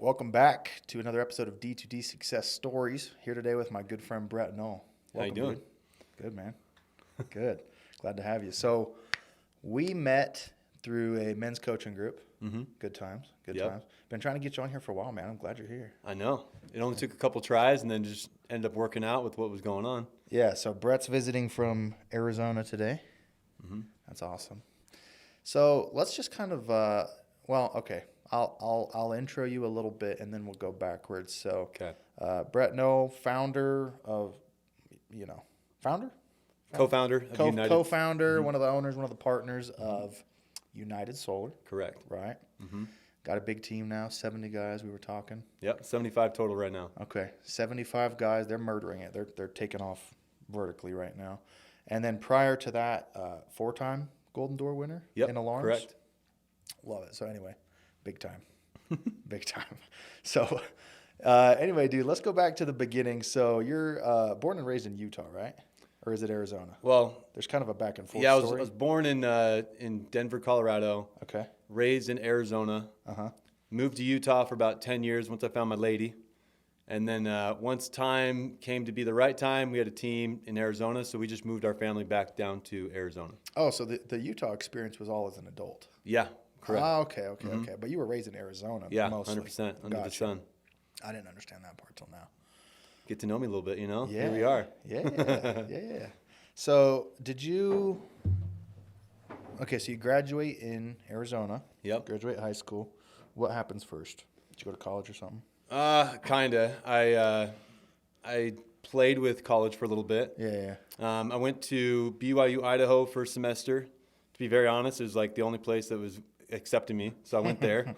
welcome back to another episode of D2D Success Stories. Here today with my good friend Bret Nowell. How you doing? Dude. Good, man. Good. Glad to have you. So we met through a men's coaching group. Mm-hmm. Good times. Good times. Been trying to get you on here for a while, man. I'm glad you're here. I know. It only took a couple tries and then just ended up working out with what was going on. Yeah, so Bret's visiting from Arizona today. Mm-hmm. That's awesome. So let's just kind of, okay. I'll intro you a little bit and then we'll go backwards. So, Bret Nowell, founder of, founder? Co-founder of United. Co-founder, one of the owners, one of the partners of United Solar. Correct. Right. Mm-hmm. Got a big team now, 70 guys we were talking. Yep, 75 total right now. Okay, 75 guys. They're murdering it. They're taking off vertically right now. And then prior to that, 4-time Golden Door winner in alarms. Correct. Love it. So anyway, big time. Big time. So anyway, dude, let's go back to the beginning. So you're born and raised in Utah, right? Or is it Arizona? Well, there's kind of a back and forth story. Yeah, I was born in Denver, Colorado. Okay. Raised in Arizona. Uh-huh. Moved to Utah for about 10 years once I found my lady. And then once time came to be the right time, we had a team in Arizona, so we just moved our family back down to Arizona. Oh, so the Utah experience was all as an adult? Yeah, correct. Oh, okay. But you were raised in Arizona mostly. 100% under the sun. I didn't understand that part till now. Get to know me a little bit, Yeah. Here we are. Yeah. So so you graduate in Arizona. Yep. Graduate high school. What happens first? Did you go to college or something? Kinda. I played with college for a little bit. Yeah. I went to BYU, Idaho for a semester. To be very honest, it was like the only place that was accepting me, so I went there.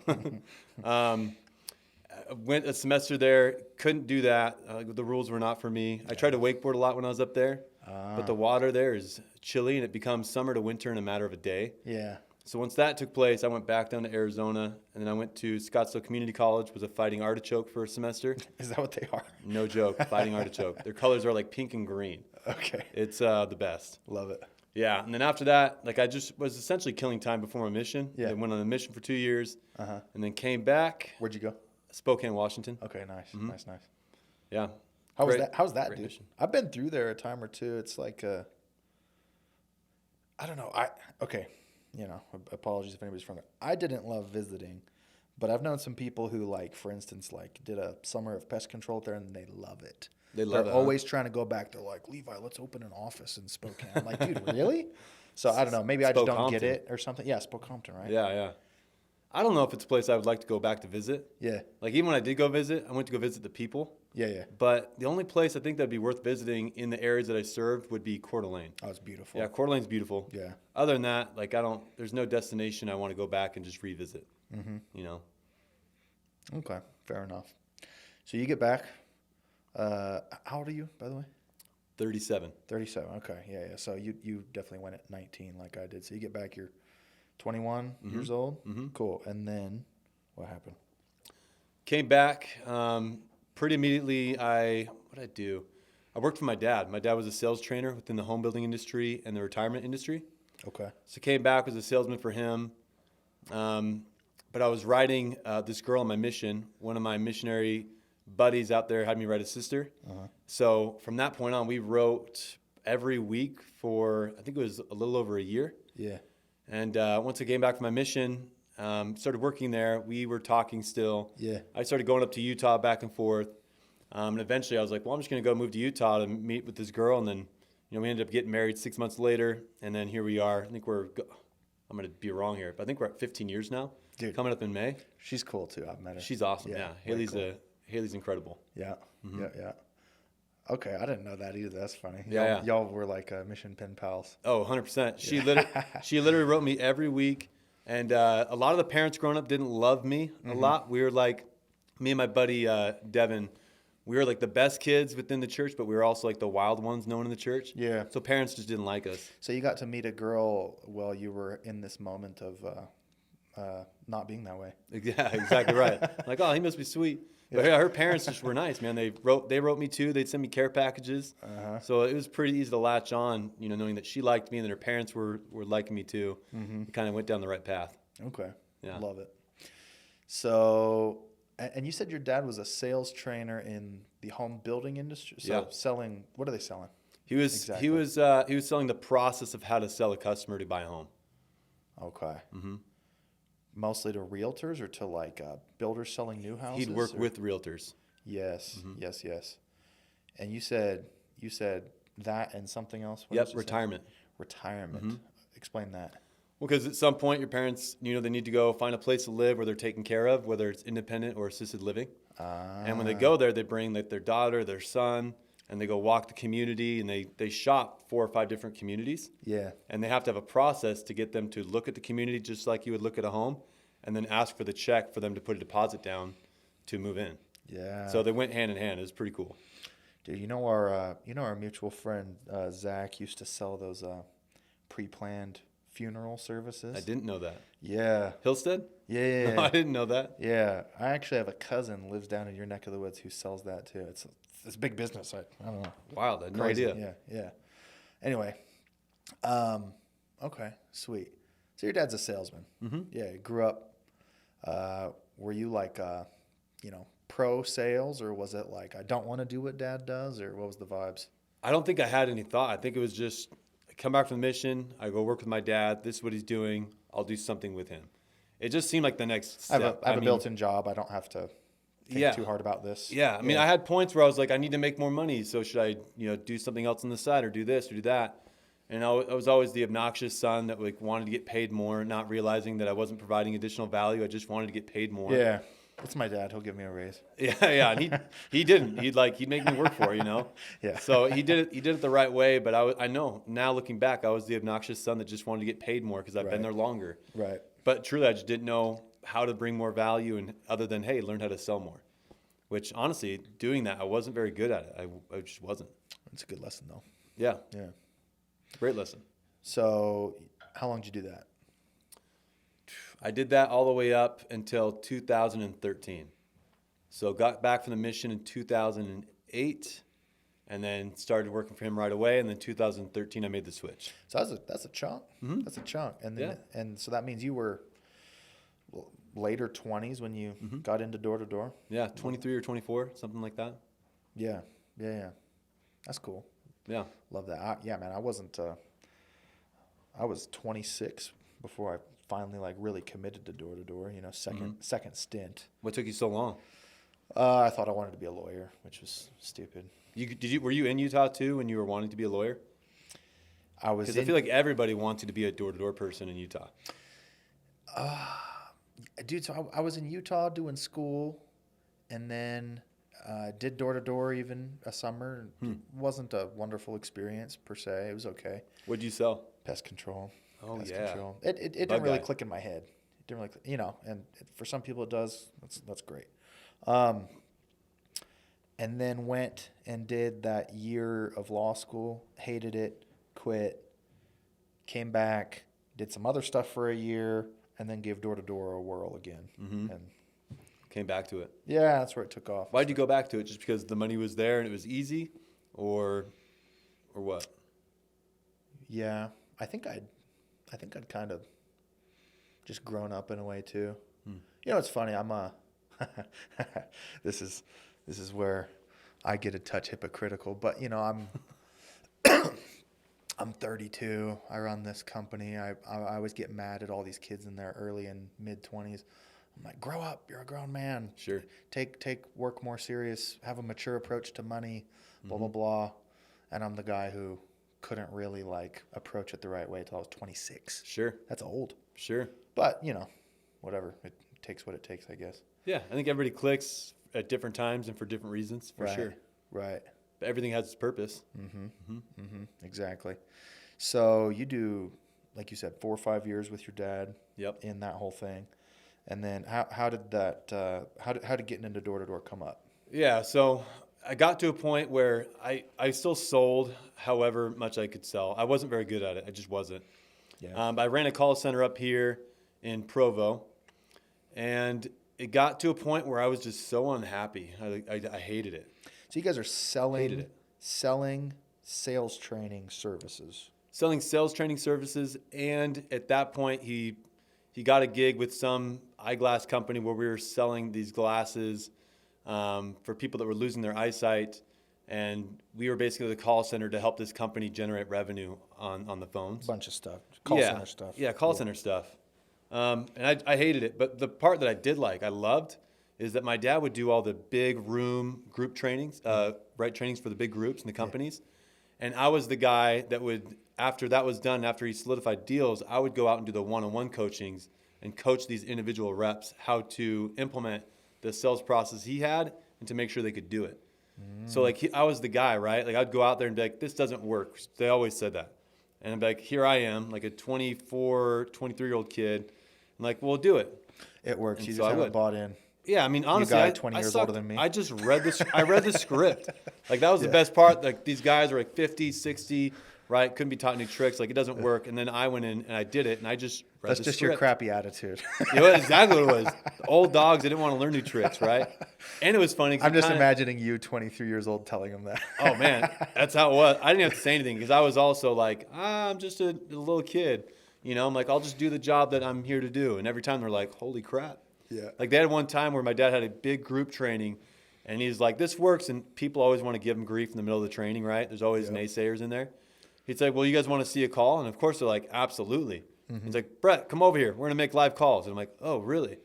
I went a semester there, couldn't do that. The rules were not for me. I tried to wakeboard a lot when I was up there, but the water there is chilly, and it becomes summer to winter in a matter of a day. Yeah. So once that took place, I went back down to Arizona, and then I went to Scottsdale Community College, was a fighting artichoke for a semester. Is that what they are? No joke, fighting artichoke. Their colors are like pink and green. Okay. It's the best. Love it. Yeah, and then after that, I just was essentially killing time before my mission. Yeah. I went on a mission for 2 years, and then came back. Where'd you go? Spokane, Washington. Okay, nice. Mm-hmm. Nice. Yeah. How's that, dude? Mission. I've been through there a time or two. It's like I don't know. Apologies if anybody's from there. I didn't love visiting, but I've known some people who, for instance, did a summer of pest control there, and they love it. They're always trying to go back. They're like, Levi, let's open an office in Spokane. I'm like, dude, really? So I don't know. Maybe I just don't get it or something. Yeah, Spokompton, right? Yeah. I don't know if it's a place I would like to go back to visit. Yeah. Even when I did go visit, I went to go visit the people. Yeah. But the only place I think that'd be worth visiting in the areas that I served would be Coeur d'Alene. Oh, it's beautiful. Yeah, Coeur d'Alene's beautiful. Yeah. Other than that, there's no destination I want to go back and just revisit. Mm-hmm. Okay, fair enough. So you get back. How old are you, by the way? 37. 37. Okay. Yeah. So you definitely went at 19 like I did. So you get back, you're 21 years old. Mm-hmm. Cool. And then what happened? Came back pretty immediately. What did I do? I worked for my dad. My dad was a sales trainer within the home building industry and the retirement industry. Okay. So came back, was a salesman for him. But I was riding this girl on my mission. One of my missionary buddies out there had me ride his sister. Uh-huh. So from that point on, we wrote every week for, I think it was a little over a year. Yeah. And once I came back from my mission, started working there. We were talking still. Yeah. I started going up to Utah back and forth. And eventually I was like, well, I'm just going to go move to Utah to meet with this girl. And then, we ended up getting married 6 months later. And then here we are. I think I'm going to be wrong here, but I think we're at 15 years now. Dude. Coming up in May. She's cool too. I've met her. She's awesome. Yeah. Haley's incredible. Yeah. Mm-hmm. Yeah. Okay. I didn't know that either. That's funny. Yeah. Y'all were like mission pen pals. Oh, 100%. She literally wrote me every week. And a lot of the parents growing up didn't love me a lot. We were me and my buddy Devin, we were the best kids within the church, but we were also the wild ones known in the church. Yeah. So parents just didn't like us. So you got to meet a girl while you were in this moment of not being that way. Yeah, exactly right. Oh, he must be sweet. But yeah, her parents just were nice, man. They wrote me too. They'd send me care packages. Uh-huh. So it was pretty easy to latch on, knowing that she liked me and that her parents were liking me too. Mm-hmm. It kind of went down the right path. Okay. Yeah. Love it. So And you said your dad was a sales trainer in the home building industry. So Yeah. selling, what are they selling? He was Exactly. he was selling the process of how to sell a customer to buy a home. Okay. Mm-hmm. Mostly to realtors or to like builders selling new houses? He'd work or? with realtors. Yes, Mhm. yes. And you said that and something else? What Yep, else you said? retirement. Retirement. Mhm. Explain that. Well, because at some point your parents, they need to go find a place to live where they're taken care of, whether it's independent or assisted living. And when they go there, they bring like their daughter, their son, and they go walk the community, and they shop 4 or 5 different communities. Yeah. And they have to have a process to get them to look at the community just like you would look at a home, and then ask for the check for them to put a deposit down to move in. Yeah. So they went hand in hand. It was pretty cool. Dude, our mutual friend Zach used to sell those pre-planned funeral services. I didn't know that. Yeah. Hillstead? Yeah. No, I didn't know that. Yeah. I actually have a cousin lives down in your neck of the woods who sells that too. It's a big business. I don't know. Wow, I had no Crazy. idea. Yeah. Anyway, okay, sweet. So your dad's a salesman. Mm-hmm. Yeah, he grew up. Were you like, pro sales, or was it like I don't want to do what dad does, or what was the vibes? I don't think I had any thought. I think it was just I come back from the mission. I go work with my dad. This is what he's doing. I'll do something with him. It just seemed like the next step. I have a built-in job. I don't have to think too hard about this. Yeah, I mean, I had points where I was like, I need to make more money. So should I, do something else on the side, or do this or do that? And I was always the obnoxious son that like wanted to get paid more, not realizing that I wasn't providing additional value. I just wanted to get paid more. Yeah. That's my dad. He'll give me a raise. Yeah. And he didn't. He'd make me work for it, Yeah. So he did it the right way. But I know now looking back, I was the obnoxious son that just wanted to get paid more because I've been there longer. Right. But truly, I just didn't know how to bring more value, and other than, hey, learn how to sell more. Which honestly, doing that, I wasn't very good at it. I just wasn't. It's a good lesson though. Yeah. Yeah. Great lesson. So how long did you do that? I did that all the way up until 2013. So got back from the mission in 2008, and then started working for him right away. And then 2013, I made the switch. So that's a chunk. Mm-hmm. That's a chunk. And then, and so that means you were later 20s when you got into door to door. Yeah, 23 or 24, something like that. Yeah. That's cool. Yeah. Love that. Man, I wasn't. I was 26 before I finally really committed to door. Second stint. What took you so long? I thought I wanted to be a lawyer, which was stupid. Were you in Utah too when you were wanting to be a lawyer? I was. Because I feel like everybody wanted to be a door-to-door person in Utah. Dude, so I was in Utah doing school, and then did door to door even a summer. It wasn't a wonderful experience per se. It was okay. What'd you sell? Pest control. Oh, Pest yeah. control. It didn't really click in my head. It didn't really, and for some people it does. That's great. And then went and did that year of law school. Hated it. Quit. Came back. Did some other stuff for a year, and then gave door to door a whirl again. Mm-hmm. And came back to it. Yeah, that's where it took off. Why'd you go back to it? Just because the money was there and it was easy, or what? Yeah, I think I'd kind of just grown up in a way too. It's funny. I'm this is where I get a touch hypocritical, but I'm I'm 32. I run this company. I always get mad at all these kids in their early and mid 20s. I'm like, grow up. You're a grown man. Sure. Take work more serious. Have a mature approach to money. Blah blah blah. And I'm the guy who couldn't really approach it the right way until I was 26. Sure. That's old. Sure. But whatever. It takes what it takes, I guess. Yeah, I think everybody clicks at different times and for different reasons, for sure. Right. But everything has its purpose. Exactly. So you do, like you said, 4 or 5 years with your dad. Yep. In that whole thing, and then how did that how did getting into door to door come up? Yeah. So I got to a point where I still sold however much I could sell. I wasn't very good at it. I just wasn't. Yeah. I ran a call center up here in Provo, and it got to a point where I was just so unhappy. I hated it. So you guys are Hated it. selling sales training services. Selling sales training services, and at that point he he got a gig with some eyeglass company where we were selling these glasses for people that were losing their eyesight. And we were basically the call center to help this company generate revenue on the phones. Bunch of stuff. Call center stuff. Yeah, call center stuff. And I hated it. But the part that I did like, I loved, is that my dad would do all the big room group trainings, trainings for the big groups and the companies. Yeah. And I was the guy that would, after that was done, after he solidified deals, I would go out and do the one-on-one coachings and coach these individual reps how to implement the sales process he had and to make sure they could do it. So like I was the guy, right? Like I'd go out there and be like, this doesn't work. They always said that. And I'd be like, here I am, like a 24, 23-year-old kid. I'm like, well, do it. It works. And you so just haven't bought in. Yeah, I mean, honestly, you guy 20 years older than me. I just read this. I read the script. Like that was the best part. Like these guys are like 50, 60, right? Couldn't be taught new tricks. Like it doesn't work. And then I went in and I did it, and I just read That's the just script. your crappy attitude. It was exactly what it was. The old dogs, they didn't want to learn new tricks, right? And it was funny. I'm just imagining you, 23 years old, telling them that. Oh man, that's how it was. I didn't have to say anything because I was also like, I'm just a little kid. You know, I'm like, I'll just do the job that I'm here to do. And every time they're like, holy crap. Yeah. Like they had one time where my dad had a big group training and he's like, this works. And people always want to give him grief in the middle of the training, right? There's always naysayers in there. He's like, well, you guys want to see a call? And of course they're like, absolutely. Mm-hmm. He's like, Bret, come over here. We're going to make live calls. And I'm like, oh, really?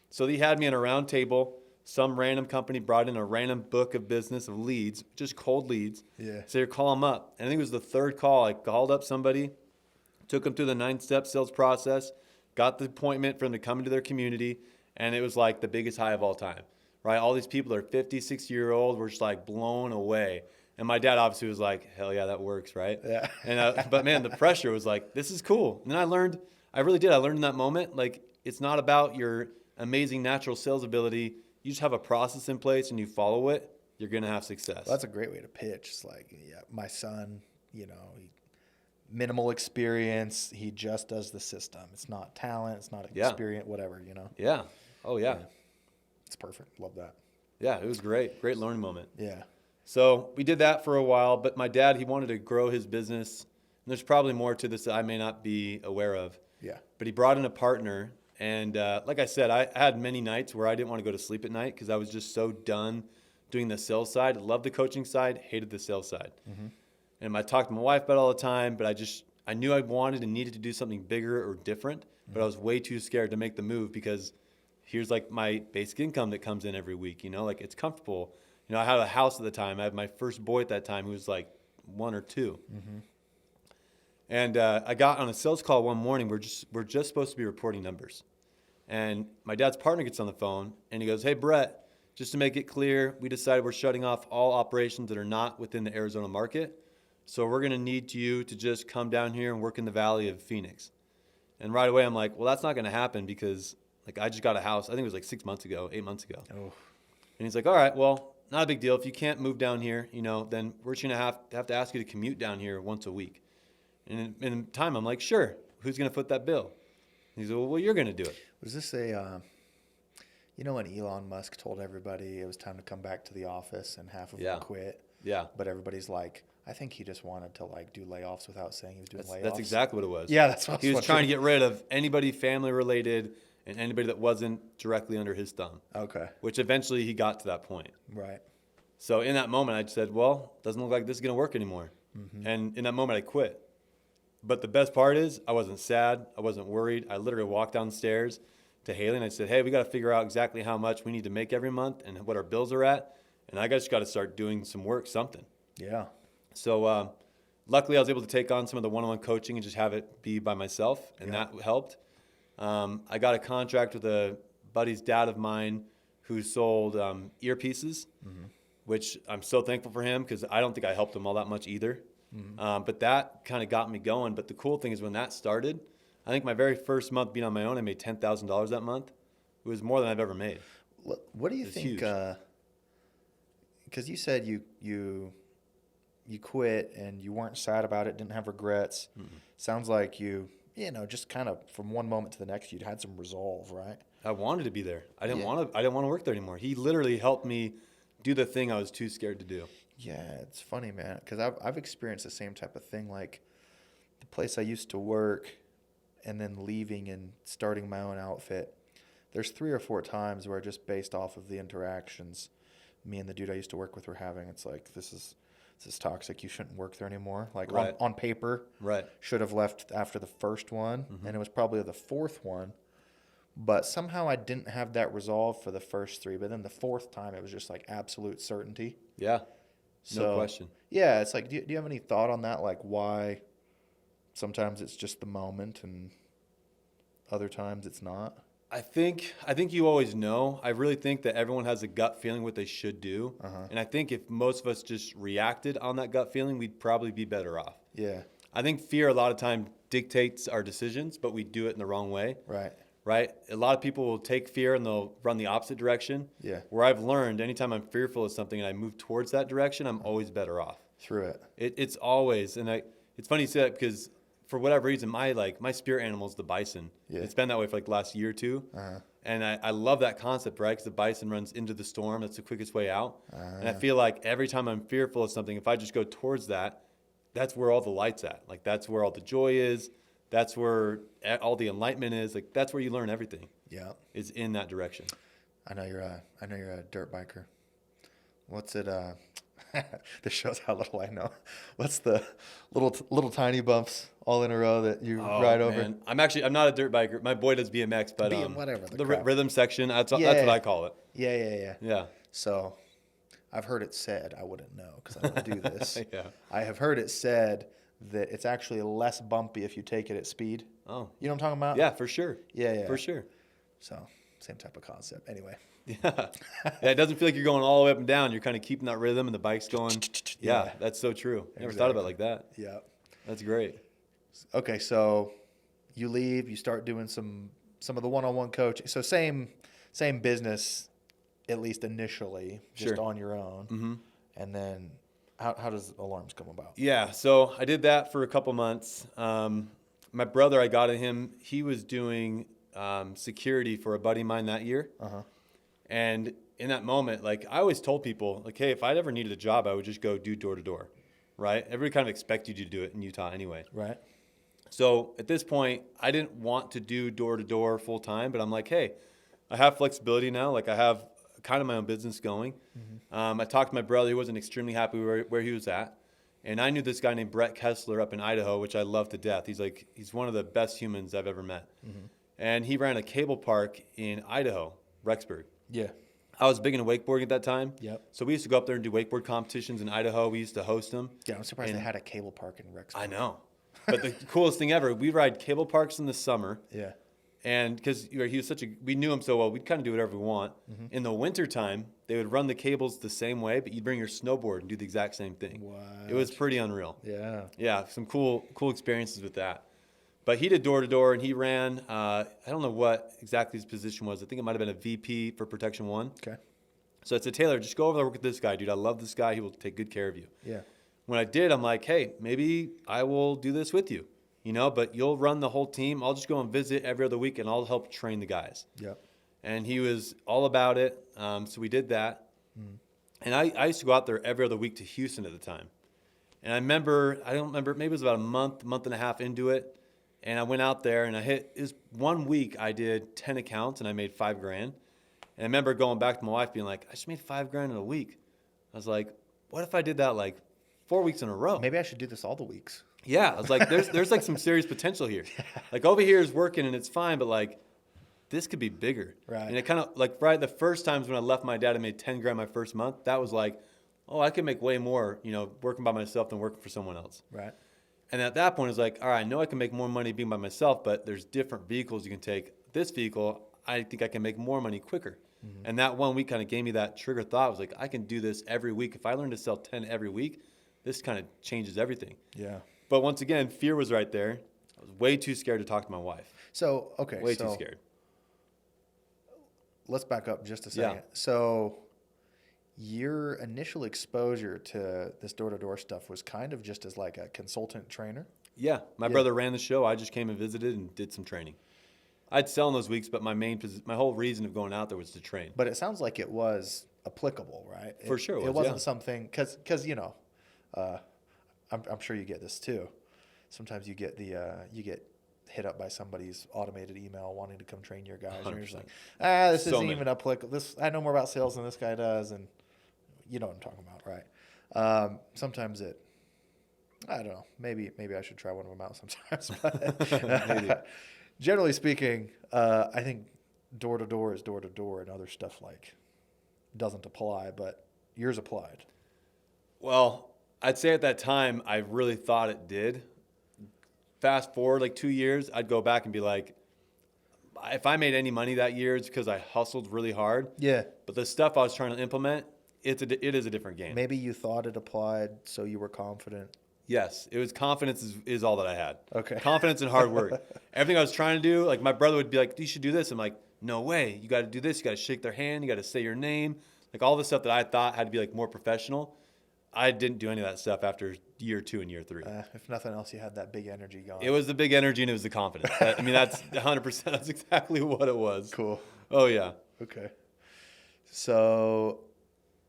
So he had me in a round table. Some random company brought in a random book of business of leads, just cold leads. Yeah. So you call them up. And I think it was the third call. I called up somebody, took them through the 9-step sales process, got the appointment for them to come into their community. And it was like the biggest high of all time, right? All these people are 50, 60-year-old. We're just like blown away. And my dad obviously was like, hell yeah, that works, right? Yeah. And but man, the pressure was like, this is cool. And then I learned in that moment, like it's not about your amazing natural sales ability. You just have a process in place and you follow it, you're going to have success. Well, that's a great way to pitch. It's like, yeah, my son, minimal experience. He just does the system. It's not talent. It's not experience, whatever, Yeah. Oh, yeah. It's perfect. Love that. Yeah, it was great. Great learning moment. Yeah. So we did that for a while, but my dad, he wanted to grow his business. And there's probably more to this that I may not be aware of. Yeah. But he brought in a partner. And like I said, I had many nights where I didn't want to go to sleep at night because I was just so done doing the sales side. Loved the coaching side, hated the sales side. Mm-hmm. And I talked to my wife about it all the time, but I knew I wanted and needed to do something bigger or different, but I was way too scared to make the move because here's like my basic income that comes in every week, like it's comfortable. I had a house at the time. I had my first boy at that time who was like 1 or 2. Mm-hmm. And I got on a sales call one morning. We're just supposed to be reporting numbers. And my dad's partner gets on the phone and he goes, hey, Bret, just to make it clear, we decided we're shutting off all operations that are not within the Arizona market. So we're going to need you to just come down here and work in the Valley of Phoenix. And right away, I'm like, well, that's not going to happen because like I just got a house. I think it was like 8 months ago. Oh. And he's like, all right, well, not a big deal. If you can't move down here, then we're just going to have to ask you to commute down here once a week. And in time, I'm like, sure. Who's going to foot that bill? And he's like, well, you're going to do it. Was this when Elon Musk told everybody it was time to come back to the office and half of them quit? Yeah. But everybody's like, I think he just wanted to like do layoffs without saying he was doing layoffs. That's exactly what it was. Yeah, that's what he was trying to get rid of anybody family related and anybody that wasn't directly under his thumb. Okay. Which eventually he got to that point. Right. So in that moment, I said, well, doesn't look like this is going to work anymore. Mm-hmm. And in that moment, I quit. But the best part is I wasn't sad. I wasn't worried. I literally walked downstairs to Haley and I said, hey, we got to figure out exactly how much we need to make every month and what our bills are at. And I just got to start doing some work, something. Yeah. So luckily, I was able to take on some of the one-on-one coaching and just have it be by myself. And that helped. I got a contract with a buddy's dad of mine who sold earpieces, which I'm so thankful for him because I don't think I helped him all that much either. But that kind of got me going. But the cool thing is when that started, I think my very first month being on my own, I made $10,000 that month. It was more than I've ever made. What do you think? Because you said you quit and you weren't sad about it, didn't have regrets. Mm-hmm. Sounds like you just kind of from one moment to the next, you'd had some resolve, right? I wanted to be there. I didn't want to work there anymore. He literally helped me do the thing I was too scared to do. Yeah, it's funny, man, because I've experienced the same type of thing. Like the place I used to work, and then leaving and starting my own outfit, there's 3 or 4 times where just based off of the interactions me and the dude I used to work with were having, it's like, this is toxic. You shouldn't work there anymore. Like Right. on paper, Right. should have left after the first one, and it was probably the 4th one. But somehow I didn't have that resolve for the first 3. But then the 4th time, it was just like absolute certainty. Yeah. So, No question. Yeah, it's like, do you have any thought on that? Like why sometimes it's just the moment and other times it's not? I think you always know. I really think that everyone has a gut feeling what they should do. And I think if most of us just reacted on that gut feeling, we'd probably be better off. Yeah. I think fear a lot of time dictates our decisions, but we do it in the wrong way. Right? A lot of people will take fear and they'll run the opposite direction. Yeah. Where I've learned anytime I'm fearful of something and I move towards that direction, I'm always better off. Through it. It's always, and it's funny you say that because for whatever reason, my spirit animal is the bison. Yeah. It's been that way for like the last year or 2. And I love that concept, right? Because the bison runs into the storm. That's the quickest way out. And I feel like every time I'm fearful of something, if I just go towards that, that's where all the light's at. Like that's where all the joy is. That's where all the enlightenment is. Like that's where you learn everything. Yeah. Is in that direction. I know you're a dirt biker. What's it? This shows how little I know. What's the little tiny bumps all in a row that you ride over? Man. I'm not a dirt biker. My boy does BMX, but whatever the rhythm section. That's what I call it. Yeah. So, I've heard it said. I wouldn't know because I don't do this. Yeah. I have heard it said that it's actually less bumpy if you take it at speed. Oh. You know what I'm talking about? Yeah, for sure. Yeah. For sure. So, same type of concept. Anyway. Yeah. It doesn't feel like you're going all the way up and down. You're kind of keeping that rhythm and the bike's going. Yeah, that's so true. Never thought about it like that. Yeah. That's great. Okay, so you leave, you start doing some of the one-on-one coaching. So same business, at least initially, just on your own. And then how does Alarms come about? Yeah, so I did that for a couple months. My brother, I got at him. He was doing security for a buddy of mine that year. And in that moment, like I always told people, like, hey, if I'd ever needed a job, I would just go do door to door, right? Everybody kind of expects you to do it in Utah anyway. Right. So at this point, I didn't want to do door to door full time, but I'm like, hey, I have flexibility now. Like I have kind of my own business going. I talked to my brother. He wasn't extremely happy where he was at. And I knew this guy named Bret Kessler up in Idaho, which I love to death. He's one of the best humans I've ever met. And he ran a cable park in Idaho, Rexburg. Yeah. I was big into wakeboarding at that time. Yep. So we used to go up there and do wakeboard competitions in Idaho. We used to host them. Yeah, I'm surprised they had a cable park in Rexburg. I know. But the coolest thing ever, we ride cable parks in the summer. Yeah. And because he was we knew him so well, we'd kind of do whatever we want. In the wintertime, they would run the cables the same way, but you'd bring your snowboard and do the exact same thing. What? It was pretty unreal. Yeah. Yeah, some cool experiences with that. But he did door to door, and he ran. I don't know what exactly his position was. I think it might have been a VP for Protection 1. Okay. So I said, Taylor, just go over there, work with this guy, dude. I love this guy. He will take good care of you. Yeah. When I did, I'm like, hey, maybe I will do this with you, but you'll run the whole team. I'll just go and visit every other week, and I'll help train the guys. Yep. And he was all about it. So we did that. And I used to go out there every other week to Houston at the time. And I don't remember, maybe it was about a month and a half into it. And I went out there and it was 1 week I did 10 accounts and I made $5,000. And I remember going back to my wife being like, I just made $5,000 in a week. I was like, what if I did that like 4 weeks in a row? Maybe I should do this all the weeks. Yeah. I was like, there's like some serious potential here. Like over here is working and it's fine, but like this could be bigger. Right. And it kind of like the first times when I left my dad, I made $10,000 my first month. That was like, oh, I could make way more, working by myself than working for someone else. Right. And at that point, it's like, all right, I know I can make more money being by myself, but there's different vehicles you can take. This vehicle, I think I can make more money quicker. And that 1 week kind of gave me that trigger thought. I was like, I can do this every week. If I learn to sell 10 every week, this kind of changes everything. Yeah. But once again, fear was right there. I was way too scared to talk to my wife. So, okay. Way too scared. Let's back up just a second. Yeah. So your initial exposure to this door-to-door stuff was kind of just as like a consultant trainer? Yeah. My brother ran the show. I just came and visited and did some training. I'd sell in those weeks, but my whole reason of going out there was to train. But it sounds like it was applicable, right? For sure it wasn't something, because I'm sure you get this too. Sometimes you get hit up by somebody's automated email wanting to come train your guys. And you're just 100%. like, this isn't even applicable. I know more about sales than this guy does. And you know what I'm talking about, right? Sometimes I don't know. Maybe I should try one of them out sometimes. But generally speaking, I think door to door is door to door, and other stuff like doesn't apply, but yours applied. Well, I'd say at that time, I really thought it did. Fast forward like 2 years, I'd go back and be like, if I made any money that year, it's because I hustled really hard. Yeah. But the stuff I was trying to implement, it is a different game. Maybe you thought it applied, so you were confident. Yes, it was confidence is all that I had. Okay. Confidence and hard work. Everything I was trying to do, like my brother would be like, you should do this. I'm like, no way. You got to do this. You got to shake their hand. You got to say your name. Like all the stuff that I thought had to be like more professional. I didn't do any of that stuff after year 2 and year 3. If nothing else, you had that big energy going. It was the big energy and it was the confidence. I mean, that's 100%. That's exactly what it was. Cool. Oh, yeah. Okay. So,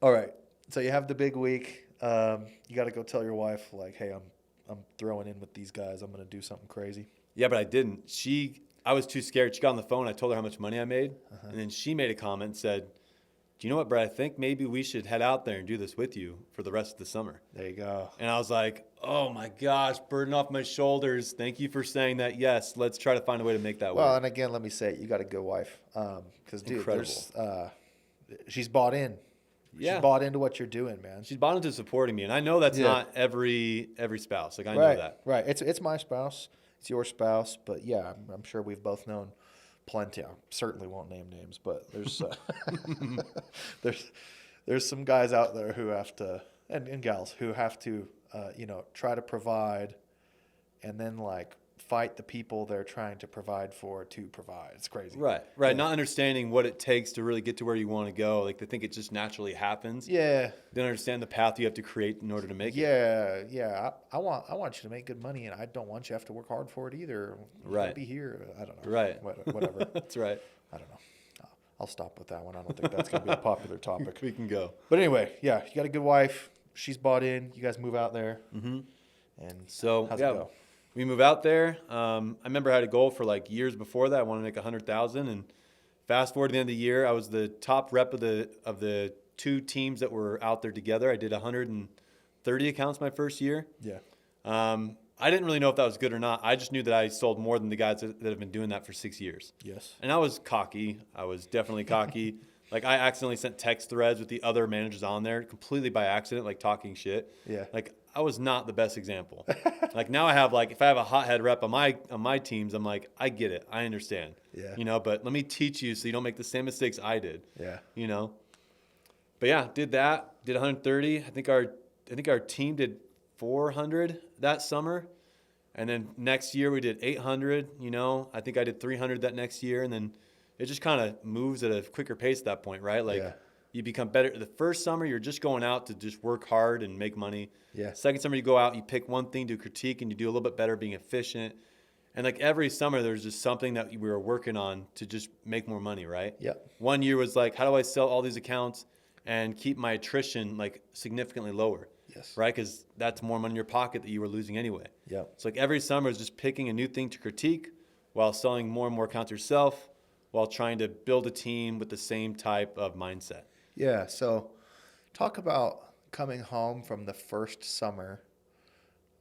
all right. So you have the big week. You got to go tell your wife, like, hey, I'm throwing in with these guys. I'm going to do something crazy. Yeah, but I didn't. I was too scared. She got on the phone. I told her how much money I made. And then she made a comment and said, do you know what, Brett? I think maybe we should head out there and do this with you for the rest of the summer. There you go. And I was like, oh my gosh, burden off my shoulders. Thank you for saying that. Yes, let's try to find a way to make that work. Well, and again, let me say, you got a good wife. Because, dude, she's bought in. Yeah. She's bought into what you're doing, man. She's bought into supporting me. And I know that's not every spouse. Like, I know that. Right. It's my spouse. It's your spouse. But, yeah, I'm sure we've both known plenty. I certainly won't name names, but there's there's some guys out there who have to, and gals who have to, try to provide, and then like fight the people they're trying to provide for to provide. It's crazy. Right. Yeah. Not understanding what it takes to really get to where you want to go. Like they think it just naturally happens. Yeah. They don't understand the path you have to create in order to make it. Yeah. I want you to make good money, and I don't want you to have to work hard for it either. Right. I'll be here. I don't know. Right. Whatever. That's right. I don't know. I'll stop with that one. I don't think that's going to be a popular topic. We can go. But anyway, yeah, you got a good wife. She's bought in. You guys move out there. Mm-hmm. And so, how's it go? We move out there. I remember I had a goal for like years before that. I wanted to make 100,000. And fast forward to the end of the year, I was the top rep of the 2 teams that were out there together. I did 130 accounts my first year. Yeah. I didn't really know if that was good or not. I just knew that I sold more than the guys that have been doing that for 6 years. Yes. And I was cocky. I was definitely cocky. Like I accidentally sent text threads with the other managers on there completely by accident, like talking shit. Yeah. Like I was not the best example. Like now I have like, if I have a hothead rep on my teams, I'm like, I get it. I understand. Yeah. But let me teach you so you don't make the same mistakes I did. Yeah. But yeah, did that. Did 130. I think our team did 400 that summer. And then next year we did 800, I think I did 300 that next year. And then it just kind of moves at a quicker pace at that point, right? Like you become better. The first summer, you're just going out to just work hard and make money. Yeah. Second summer, you go out, you pick one thing to critique and you do a little bit better being efficient. And like every summer, there's just something that we were working on to just make more money, right? Yep. One year was like, how do I sell all these accounts and keep my attrition like significantly lower? Yes. Right? Because that's more money in your pocket that you were losing anyway. Yep. So like every summer is just picking a new thing to critique while selling more and more accounts yourself while trying to build a team with the same type of mindset. Yeah. So talk about coming home from the first summer.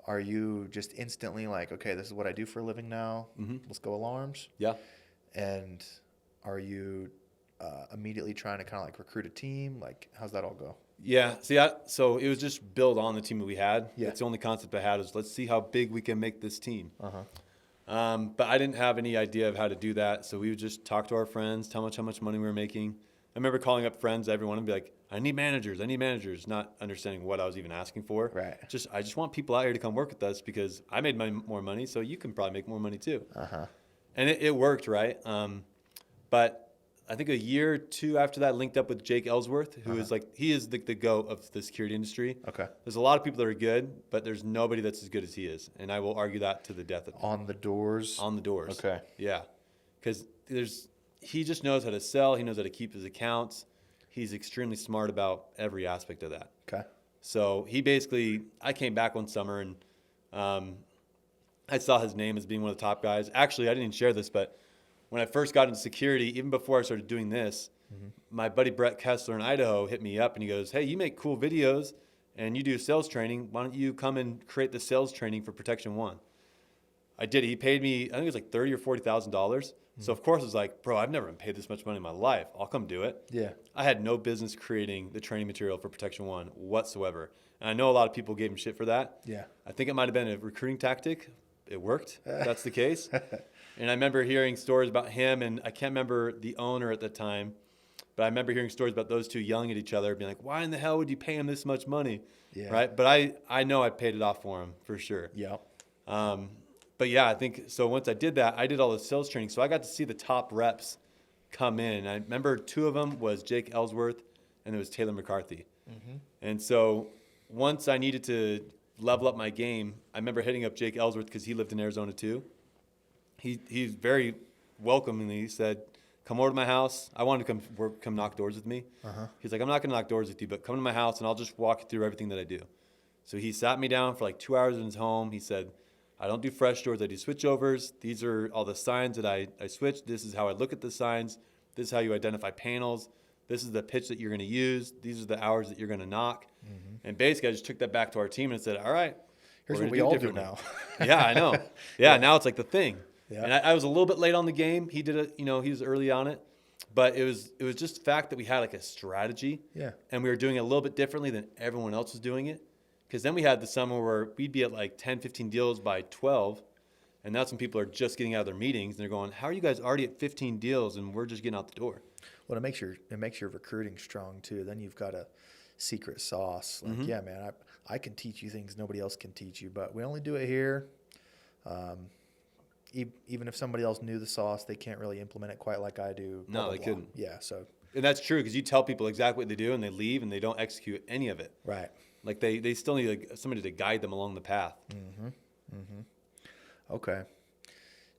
Are you just instantly like, okay, this is what I do for a living now. Mm-hmm. Let's go alarms. Yeah. And are you immediately trying to kind of like recruit a team? Like, how's that all go? Yeah. So it was just build on the team that we had. Yeah. That's the only concept I had is let's see how big we can make this team. Uh-huh. But I didn't have any idea of how to do that. So we would just talk to our friends, tell how much money we were making. I remember calling up friends, everyone, and be like, I need managers, not understanding what I was even asking for. Right. I just want people out here to come work with us because I made more money, so you can probably make more money too. Uh-huh. And it worked, right? But I think a year or 2 after that, linked up with Jake Ellsworth, who is like, he is the GOAT of the security industry. Okay. There's a lot of people that are good, but there's nobody that's as good as he is. And I will argue that to the death of me. On the doors? On the doors. Okay. Yeah. Because he just knows how to sell. He knows how to keep his accounts. He's extremely smart about every aspect of that. Okay. So I came back one summer and I saw his name as being one of the top guys. Actually, I didn't even share this, but when I first got into security, even before I started doing this, my buddy Brett Kessler in Idaho hit me up and he goes, "Hey, you make cool videos and you do sales training. Why don't you come and create the sales training for Protection One?" I did. He paid me, I think it was like $30,000 or $40,000. So of course I was like, bro, I've never been paid this much money in my life. I'll come do it. Yeah. I had no business creating the training material for Protection One whatsoever. And I know a lot of people gave him shit for that. Yeah. I think it might have been a recruiting tactic. It worked. If that's the case. And I remember hearing stories about him, and I can't remember the owner at the time, but I remember hearing stories about those two yelling at each other, being like, "Why in the hell would you pay him this much money?" Yeah. Right? But I know I paid it off for him for sure. Yeah. But yeah, I think so. Once I did that, I did all the sales training. So I got to see the top reps come in. And I remember two of them was Jake Ellsworth and it was Taylor McCarthy. And so once I needed to level up my game, I remember hitting up Jake Ellsworth because he lived in Arizona too. He's very welcoming. He said, "Come over to my house." I wanted to come knock doors with me. He's like, "I'm not going to knock doors with you, but come to my house and I'll just walk you through everything that I do." So he sat me down for like 2 hours in his home. He said, "I don't do fresh doors. I do switchovers. These are all the signs that I switch. This is how I look at the signs. This is how you identify panels. This is the pitch that you're going to use. These are the hours that you're going to knock." And basically I just took that back to our team and said, "All right, Here's we're what we gonna all do differently." now. Yeah, I know. Yeah, now it's like the thing. Yeah. And I was a little bit late on the game. He did it, he was early on it. But it was just the fact that we had like a strategy. Yeah. And we were doing it a little bit differently than everyone else was doing it. Because then we had the summer where we'd be at like 10, 15 deals by 12. And that's when people are just getting out of their meetings. And they're going, "How are you guys already at 15 deals and we're just getting out the door?" Well, it makes your recruiting strong too. Then you've got a secret sauce. Like, yeah, man, I can teach you things nobody else can teach you, but we only do it here. Even if somebody else knew the sauce, they can't really implement it quite like I do. No, they couldn't. Yeah, so. And that's true because you tell people exactly what they do and they leave and they don't execute any of it. Right. Like they still need like somebody to guide them along the path. Okay.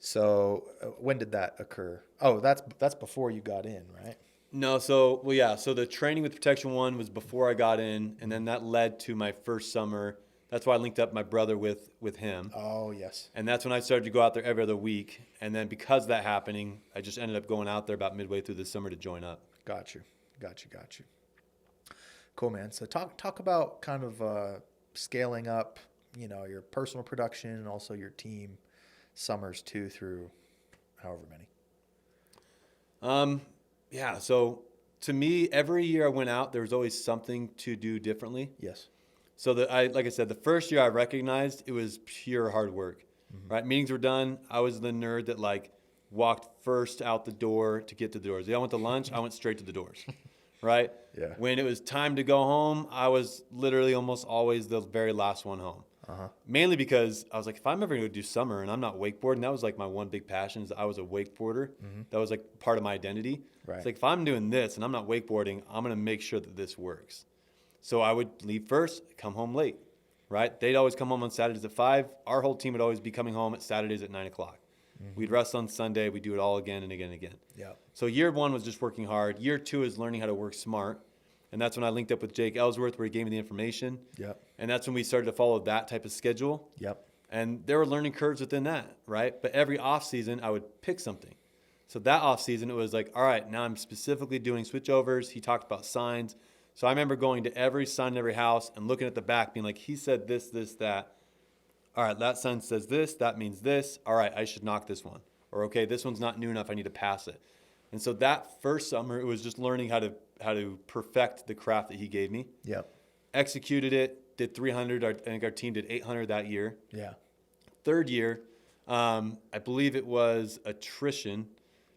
So when did that occur? Oh, that's before you got in, right? No, so the training with Protection One was before I got in, and then that led to my first summer. That's why I linked up my brother with him. Oh, yes. And that's when I started to go out there every other week. And then because of that happening, I just ended up going out there about midway through the summer to join up. Got you. Cool, man. So talk about kind of scaling up, your personal production and also your team summers too through however many. Yeah. So to me, every year I went out, there was always something to do differently. Yes. So like I said, the first year I recognized it was pure hard work, right? Meetings were done. I was the nerd that like walked first out the door to get to the doors. If I went to lunch, I went straight to the doors, right? Yeah. When it was time to go home, I was literally almost always the very last one home. Mainly because I was like, if I'm ever going to do summer and I'm not wakeboarding, that was like my one big passion is I was a wakeboarder. That was like part of my identity. Right. It's like, if I'm doing this and I'm not wakeboarding, I'm going to make sure that this works. So I would leave first, come home late, right? They'd always come home on Saturdays at 5. Our whole team would always be coming home at Saturdays at 9 o'clock. We'd rest on Sunday. We'd do it all again and again and again. Yeah. So year one was just working hard. Year two is learning how to work smart. And that's when I linked up with Jake Ellsworth, where he gave me the information. Yep. And that's when we started to follow that type of schedule. Yep. And there were learning curves within that, right? But every off season, I would pick something. So that off season, it was like, all right, now I'm specifically doing switchovers. He talked about signs. So I remember going to every sign in every house and looking at the back, being like, he said this, this, that. All right, that sign says this. That means this. All right, I should knock this one. Or, okay, this one's not new enough. I need to pass it. And so that first summer, it was just learning how to perfect the craft that he gave me. Yep. Executed it, did 300. I think our team did 800 that year. Yeah. Third year, I believe it was attrition,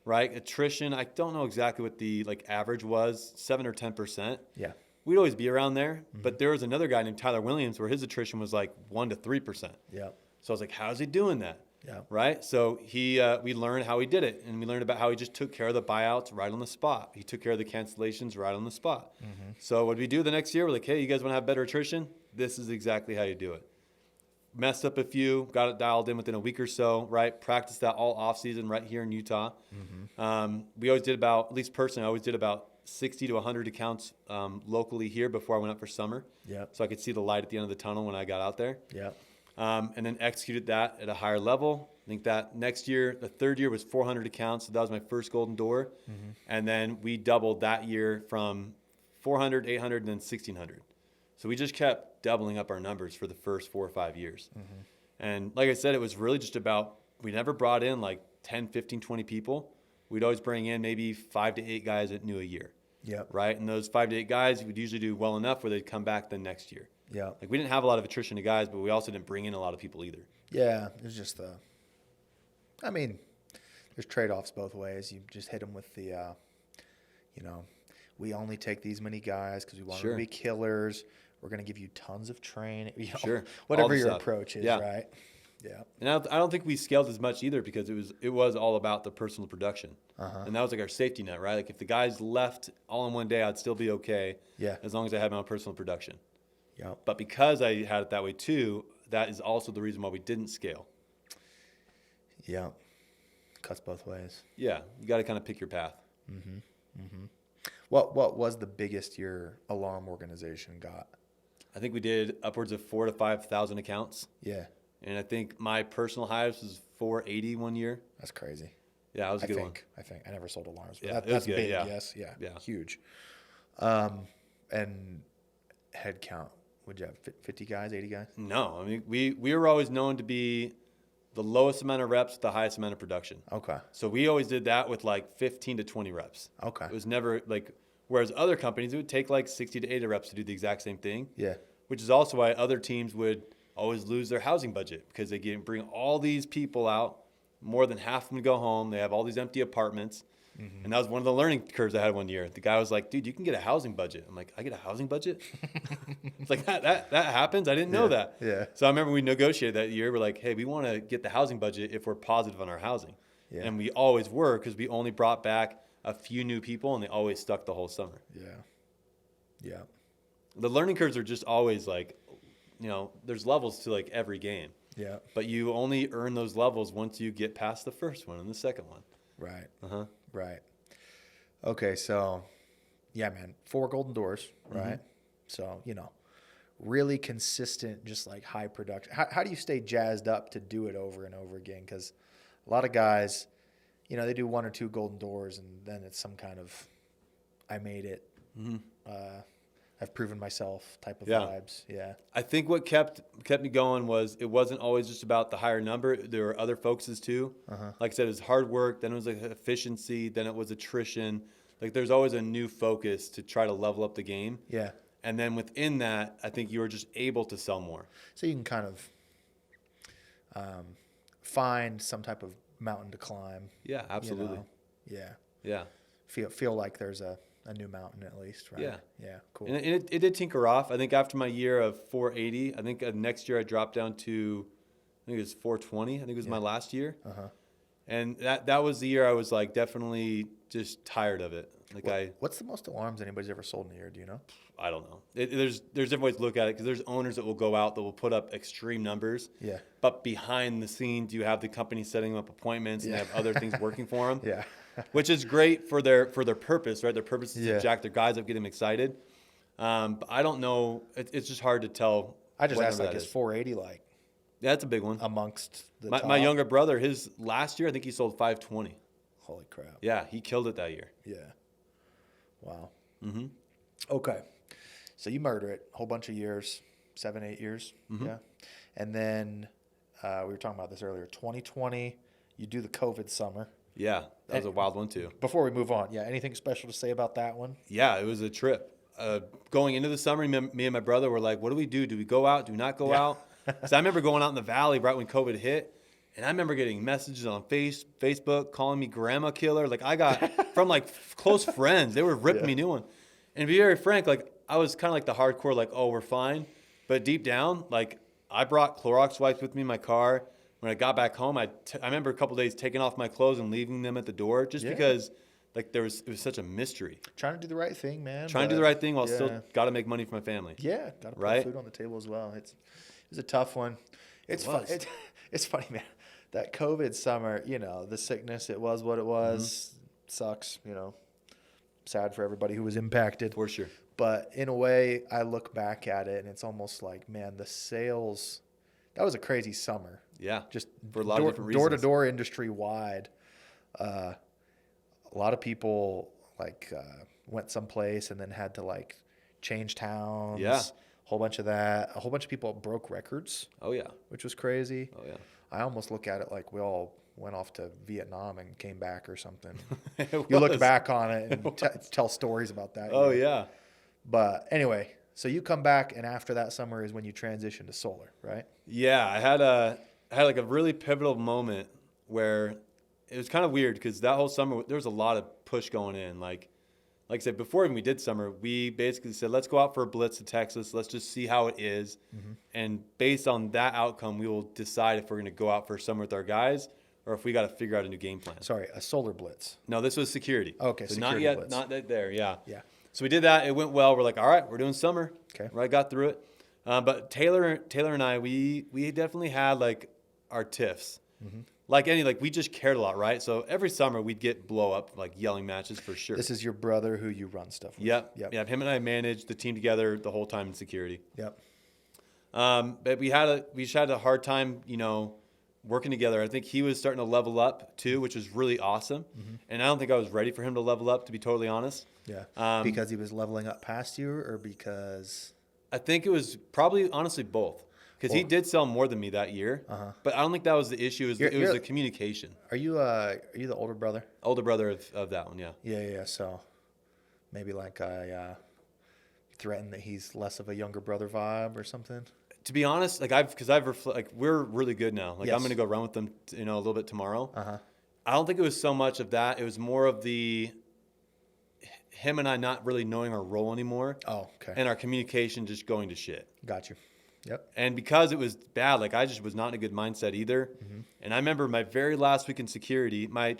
right? Attrition, I don't know exactly what the average was, 7 or 10%. Yeah. We'd always be around there. But there was another guy named Tyler Williams where his attrition was like 1 to 3%. Yeah. So I was like, how's he doing that? Yeah. Right? So we learned how he did it. And we learned about how he just took care of the buyouts right on the spot. He took care of the cancellations right on the spot. So what did we do the next year? We're like, hey, you guys want to have better attrition? This is exactly how you do it. Messed up a few, got it dialed in within a week or so, right? Practiced that all off season right here in Utah. We always did about, at least personally, I always did about 60 to 100 accounts locally here before I went up for summer. Yep. So I could see the light at the end of the tunnel when I got out there. Yep. and then executed that at a higher level. I think that next year, the third year was 400 accounts. So that was my first golden door. Mm-hmm. And then we doubled that year from 400, 800, and then 1,600. So we just kept doubling up our numbers for the first 4 or 5 years. Mm-hmm. And like I said, it was really just about, we never brought in like 10, 15, 20 people. We'd always bring in maybe 5 to 8 guys that knew a year. Yep. Right? And those 5 to 8 guys would usually do well enough where they'd come back the next year. Yeah. Like we didn't have a lot of attrition of guys, but we also didn't bring in a lot of people either. Yeah. It was just I mean, there's trade-offs both ways. You just hit them with the, we only take these many guys because we want them to be killers. We're going to give you tons of training. Whatever your approach is, right? Yeah. And I don't think we scaled as much either because it was all about the personal production. Uh-huh. And that was like our safety net, right? Like if the guys left all in one day, I'd still be okay. Yeah. As long as I had my own personal production. Yeah. But because I had it that way too, that is also the reason why we didn't scale. Yeah. Cuts both ways. Yeah. You got to kind of pick your path. Mm-hmm. Mm-hmm. What was the biggest your alarm organization got? I think we did upwards of 4,000 to 5,000 accounts. Yeah. And I think my personal highest was 480 one year. That's crazy. Yeah, that was a good one. I think I never sold alarms, but yeah, that's good, big. Yeah. Yes. Yeah. Huge. And head count. Would you have 50 guys, 80 guys? No. I mean, we were always known to be the lowest amount of reps, the highest amount of production. Okay. So we always did that with like 15 to 20 reps. Okay. It was never like, whereas other companies, it would take like 60 to 80 reps to do the exact same thing. Yeah. Which is also why other teams would always lose their housing budget because they bring all these people out. More than half of them go home. They have all these empty apartments. Mm-hmm. And that was one of the learning curves I had one year. The guy was like, dude, you can get a housing budget. I'm like, I get a housing budget? It's like, that happens? I didn't know that. Yeah. So I remember we negotiated that year. We're like, hey, we want to get the housing budget if we're positive on our housing. Yeah. And we always were because we only brought back a few new people and they always stuck the whole summer. Yeah. Yeah. The learning curves are just always like, there's levels to like every game. Yeah. But you only earn those levels once you get past the first one and the second one. Right. Uh-huh. Right. Okay, so yeah, man, 4 golden doors, right? Mm-hmm. So, really consistent, just like high production. How do you stay jazzed up to do it over and over again? Because a lot of guys, they do 1 or 2 golden doors and then it's some kind of, I made it. Mm-hmm. I've proven myself type of vibes. Yeah. I think what kept me going was it wasn't always just about the higher number. There were other focuses too. Uh-huh. Like I said, it was hard work. Then it was like efficiency. Then it was attrition. Like there's always a new focus to try to level up the game. Yeah. And then within that, I think you were just able to sell more. So you can kind of find some type of mountain to climb. Yeah, absolutely. Yeah. Yeah. Feel like there's a new mountain at least, right? Yeah. Yeah, cool. And it did tinker off. I think after my year of 480, I think next year I dropped down to, I think it was 420. I think it was my last year. Uh-huh. And that was the year I was like definitely just tired of it. What's the most alarms anybody's ever sold in a year? Do you know? I don't know. There's different ways to look at it because there's owners that will go out that will put up extreme numbers. Yeah. But behind the scenes, you have the company setting up appointments and they have other things working for them. Yeah. Which is great for their purpose, right? Their purpose is to jack their guys up, get them excited. But I don't know. It's just hard to tell. I just asked, like, is 480 like? Yeah, that's a big one. Amongst the my younger brother, his last year, I think he sold 520. Holy crap. Yeah, he killed it that year. Yeah. Wow. Mm-hmm. Okay. So you murder it, a whole bunch of years, 7, 8 years. Mm-hmm. Yeah. And then we were talking about this earlier. 2020, you do the COVID summer. Yeah, that was a wild one too. Before we move on, anything special to say about that one? Yeah, it was a trip. Going into the summer, me and my brother were like, what do we do? Do we go out? Do we not go out? So I remember going out in the valley right when COVID hit, and I remember getting messages on Facebook calling me grandma killer. Like I got from like close friends. They were ripping me new one. And to be very frank, like I was kind of like the hardcore, like, oh, we're fine. But deep down, like I brought Clorox wipes with me in my car. When I got back home, I remember a couple of days taking off my clothes and leaving them at the door just because like it was such a mystery. Trying to do the right thing, man. Trying to do the right thing while still got to make money for my family. Yeah, got to put food on the table as well. It was a tough one. It's funny, man. That COVID summer, the sickness, it was what it was. Mm-hmm. Sucks, sad for everybody who was impacted. For sure. But in a way, I look back at it and it's almost like, man, the sales that was a crazy summer. Yeah. Just For a lot of different reasons. Door to door, industry wide. A lot of people went someplace and then had to change towns. Yeah. Whole bunch of that. A whole bunch of people broke records. Oh yeah. Which was crazy. Oh yeah. I almost look at it like we all went off to Vietnam and came back or something. You look back on it and tell stories about that. Oh yeah. But anyway, so you come back, and after that summer is when you transition to solar, right? Yeah, I had a really pivotal moment where it was kind of weird because that whole summer there was a lot of push going in. Like I said, before even we did summer, we basically said, let's go out for a blitz to Texas. Let's just see how it is. Mm-hmm. And based on that outcome, we will decide if we're going to go out for summer with our guys or if we got to figure out a new game plan. Sorry, a solar blitz. No, this was security. Okay, so security not yet, blitz. not that there, yeah. Yeah. So we did that. It went well. We're like, all right, we're doing summer. Okay. Right, got through it. But Taylor and I, we definitely had our tiffs. Mm-hmm. We just cared a lot, right? So every summer we'd get blow up, yelling matches for sure. This is your brother who you run stuff with. Yep. Him and I managed the team together the whole time in security. Yep. But we just had a hard time, working together. I think he was starting to level up too, which was really awesome. Mm-hmm. And I don't think I was ready for him to level up, to be totally honest. Yeah. Because he was leveling up past you, or because? I think it was probably honestly both. Because he did sell more than me that year, but I don't think that was the issue. It was the communication. Are you the older brother? Older brother of that one, yeah. Yeah. So maybe I threaten that he's less of a younger brother vibe or something. To be honest, we're really good now. Yes. I'm going to go run with them, a little bit tomorrow. I don't think it was so much of that. It was more of him and I not really knowing our role anymore. Oh, okay. And our communication just going to shit. Got you. Yep. And because it was bad, I just was not in a good mindset either. Mm-hmm. And I remember my very last week in security, I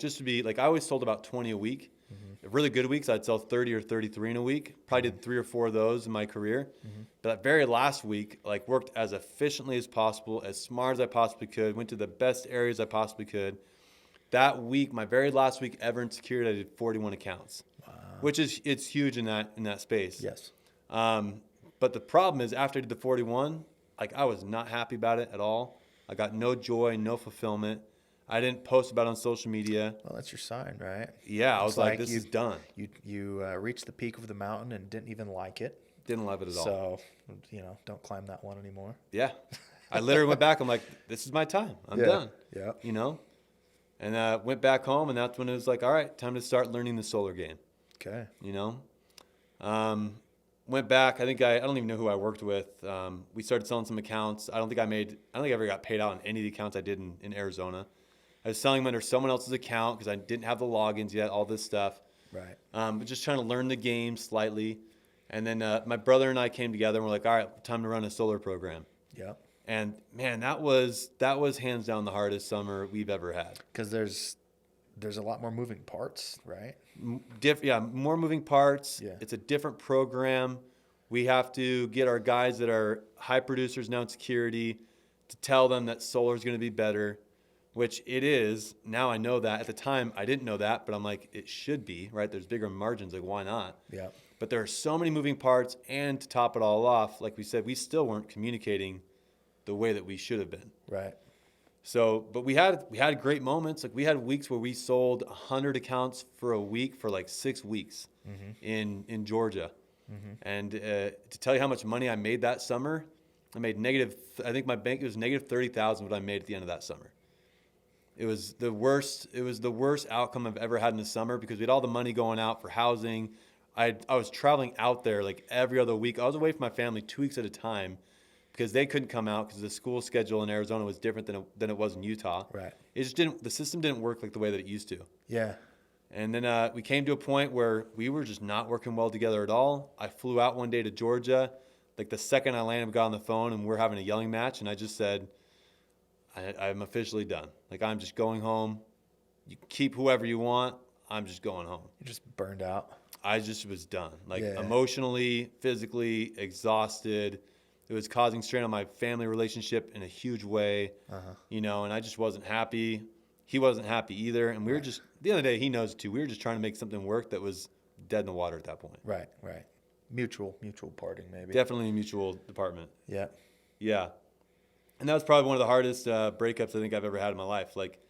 always sold about 20 a week. Mm-hmm. Really good weeks, I'd sell 30 or 33 in a week. Probably did 3 or 4 of those in my career. Mm-hmm. But that very last week, worked as efficiently as possible, as smart as I possibly could, went to the best areas I possibly could. That week, my very last week ever in security, I did 41 accounts, which it's huge in that space. Yes. But the problem is after I did the 41, I was not happy about it at all. I got no joy, no fulfillment. I didn't post about it on social media. Well, that's your sign, right? Yeah, I was like, this is done. You reached the peak of the mountain and didn't even like it. Didn't love it at all. So, don't climb that one anymore. Yeah. I literally went back. I'm like, this is my time. I'm done. Yeah. And went back home, and that's when it was all right, time to start learning the solar game. Okay. Went back. I don't even know who I worked with. We started selling some accounts. I don't think I ever got paid out on any of the accounts I did in Arizona. I was selling them under someone else's account because I didn't have the logins yet, all this stuff. Right. But just trying to learn the game slightly. And then my brother and I came together and we're like, all right, time to run a solar program. Yep. And man, that was hands down the hardest summer we've ever had. Because there's a lot more moving parts, right? More moving parts. Yeah. It's a different program. We have to get our guys that are high producers now in security to tell them that solar is going to be better, which it is. Now I know that. At the time, I didn't know that, but I'm like, it should be, right? There's bigger margins. Why not? Yeah. But there are so many moving parts, and to top it all off, like we said, we still weren't communicating the way that we should have been. Right. So, but we had great moments. We had weeks where we sold 100 accounts for a week for 6 weeks in Georgia. Mm-hmm. And to tell you how much money I made that summer, I made negative. I think my bank, it was negative 30,000 what I made at the end of that summer. It was the worst. It was the worst outcome I've ever had in the summer because we had all the money going out for housing. I was traveling out there every other week. I was away from my family 2 weeks at a time because they couldn't come out because the school schedule in Arizona was different than it was in Utah. Right. It just didn't. The system didn't work the way that it used to. Yeah. And then we came to a point where we were just not working well together at all. I flew out one day to Georgia. The second I landed, we got on the phone and we're having a yelling match. And I just said, I'm officially done. I'm just going home. You keep whoever you want. I'm just going home. You're just burned out. I just was done. Emotionally, physically exhausted. It was causing strain on my family relationship in a huge way. And I just wasn't happy. He wasn't happy either. And we were just, at the end of the day, he knows it too. We were just trying to make something work that was dead in the water at that point. Right. Mutual parting, maybe. Definitely a mutual department. Yeah. Yeah. And that was probably one of the hardest breakups I think I've ever had in my life. Like,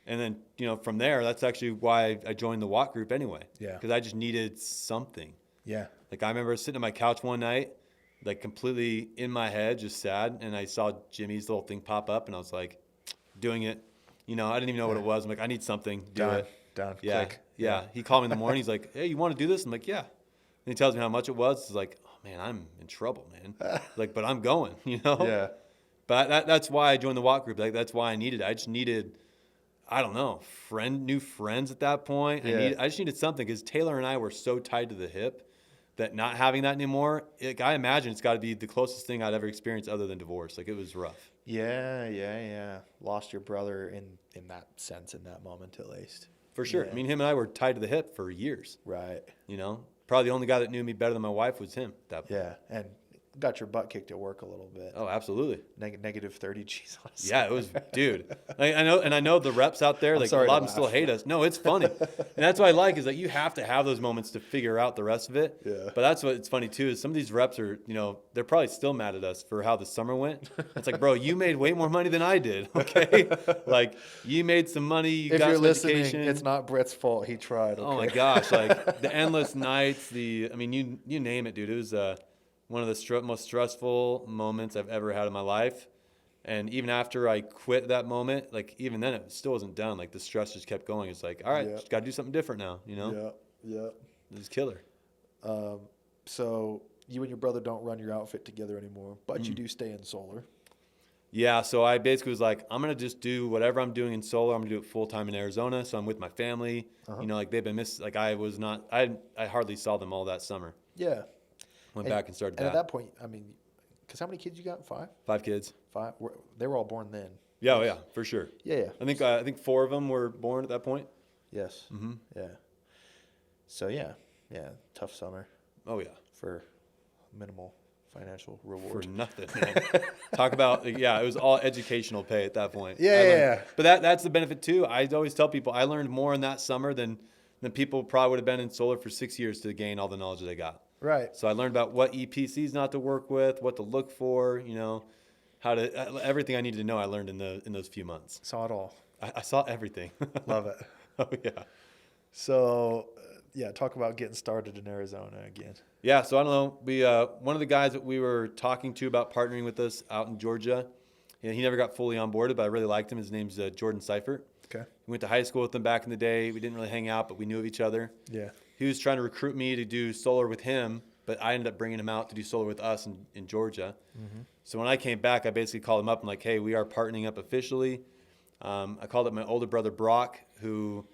and then, you know, from there, that's actually why I joined the walk group anyway. Yeah. Because I just needed something. Yeah. Like, I remember sitting on my couch one night, like completely in my head, just sad. And I saw Jimmy's little thing pop up, and I was like, doing it. You know, I didn't even know what it was. I'm like, I need something. Do it. Done. Yeah. Click. Yeah. He called me in the morning. He's like, hey, you want to do this? I'm like, yeah. And he tells me how much it was. It's like, oh, man, I'm in trouble, man. Like, but I'm going, you know? Yeah. But that's why I joined the walk group. Like, that's why I needed it. I just needed, I don't know, new friends at that point. Yeah. I just needed something because Taylor and I were so tied to the hip that not having that anymore, I imagine it's got to be the closest thing I'd ever experienced other than divorce. Like, it was rough. Yeah. Lost your brother in that sense, in that moment at least. For sure. Yeah. I mean, him and I were tied to the hip for years. Right. You know, probably the only guy that knew me better than my wife was him at that point. Yeah. And got your butt kicked at work a little bit. Oh, absolutely. Negative 30 G's on us. Yeah, it was, dude. Like, I know the reps out there, like a lot of them still hate us. No, it's funny, and that's what I like is that you have to have those moments to figure out the rest of it. Yeah. But that's what it's funny too is some of these reps are, you know, they're probably still mad at us for how the summer went. It's like, bro, you made way more money than I did. Okay, like you made some money. You If got you're some listening, education. it's not Brett's fault. He tried. Okay? Oh my gosh, like the endless nights. I mean, you name it, dude. It was one of the most stressful moments I've ever had in my life. And even after I quit that moment, like even then it still wasn't done. Like the stress just kept going. It's like, all right, just got to do something different now, you know? Yeah. It was killer. So you and your brother don't run your outfit together anymore, but you do stay in solar. Yeah, so I basically was like, I'm going to just do whatever I'm doing in solar. I'm going to do it full time in Arizona. So I'm with my family. You know, like they've been like I hardly saw them all that summer. Yeah. Went back and started and that. at that point, I mean, because how many kids you got? 5? 5 kids. 5? They were all born then. Yeah, yeah, for sure. Yeah. I think 4 of them were born at that point. Yes. Mm-hmm. Yeah. So yeah, tough summer Oh yeah. for minimal financial reward. For nothing, man. Talk about, it was all educational pay at that point. Yeah. But that's the benefit too. I always tell people I learned more in that summer than people probably would have been in solar for 6 years to gain all the knowledge that I got. Right. So I learned about what EPCs not to work with, what to look for, you know, how to, everything I needed to know I learned in those few months. Saw it all. I saw everything. Love it. Oh yeah. So talk about getting started in Arizona again. Yeah, so I don't know. We one of the guys that we were talking to about partnering with us out in Georgia, he never got fully onboarded, but I really liked him. His name's Jordan Seifert. Okay. We went to high school with him back in the day. We didn't really hang out, but we knew of each other. Yeah. He was trying to recruit me to do solar with him, but I ended up bringing him out to do solar with us in Georgia. Mm-hmm. So when I came back, I basically called him up and like, hey, we are partnering up officially. I called up my older brother, Brock, who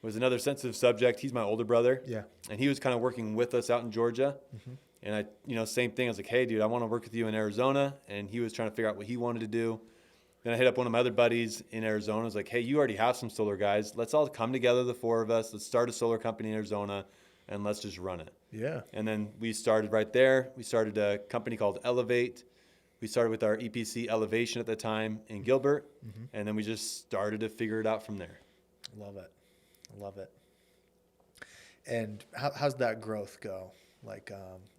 was another sensitive subject. He's my older brother. Yeah. And he was kind of working with us out in Georgia. Mm-hmm. And same thing. I was like, hey, dude, I want to work with you in Arizona. And he was trying to figure out what he wanted to do. Then I hit up one of my other buddies in Arizona. I was like, hey, you already have some solar guys. Let's all come together, the 4 of us. Let's start a solar company in Arizona, and let's just run it. Yeah. And then we started right there. We started a company called Elevate. We started with our EPC Elevation at the time in Gilbert. Mm-hmm. And then we just started to figure it out from there. Love it. And how's that growth go? Like,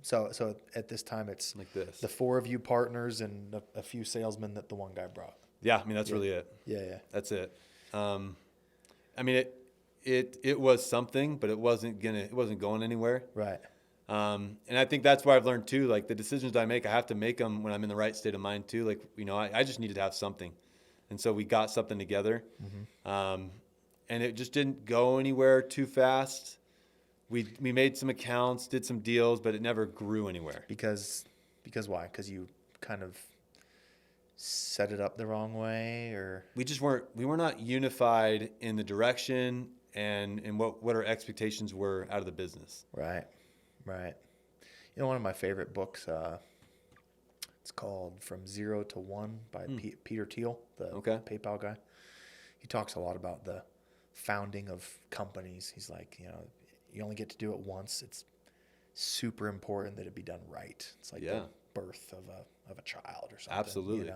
so at this time it's like this. The 4 of you partners and a few salesmen that the one guy brought. Yeah, I mean that's really it. Yeah. That's it. I mean it was something, but it wasn't going anywhere. Right. And I think that's where I've learned too. Like the decisions I make, I have to make them when I'm in the right state of mind too. Like I just needed to have something, and so we got something together. Mm-hmm. And it just didn't go anywhere too fast. We made some accounts, did some deals, but it never grew anywhere. Because why? Because you kind of set it up the wrong way, or we were not unified in the direction and in what our expectations were out of the business. Right. One of my favorite books, it's called From Zero to One by Peter Thiel, the PayPal guy. He talks a lot about the founding of companies. He's like, you only get to do it once. It's super important that it be done right. It's like the birth of a child or something. Absolutely.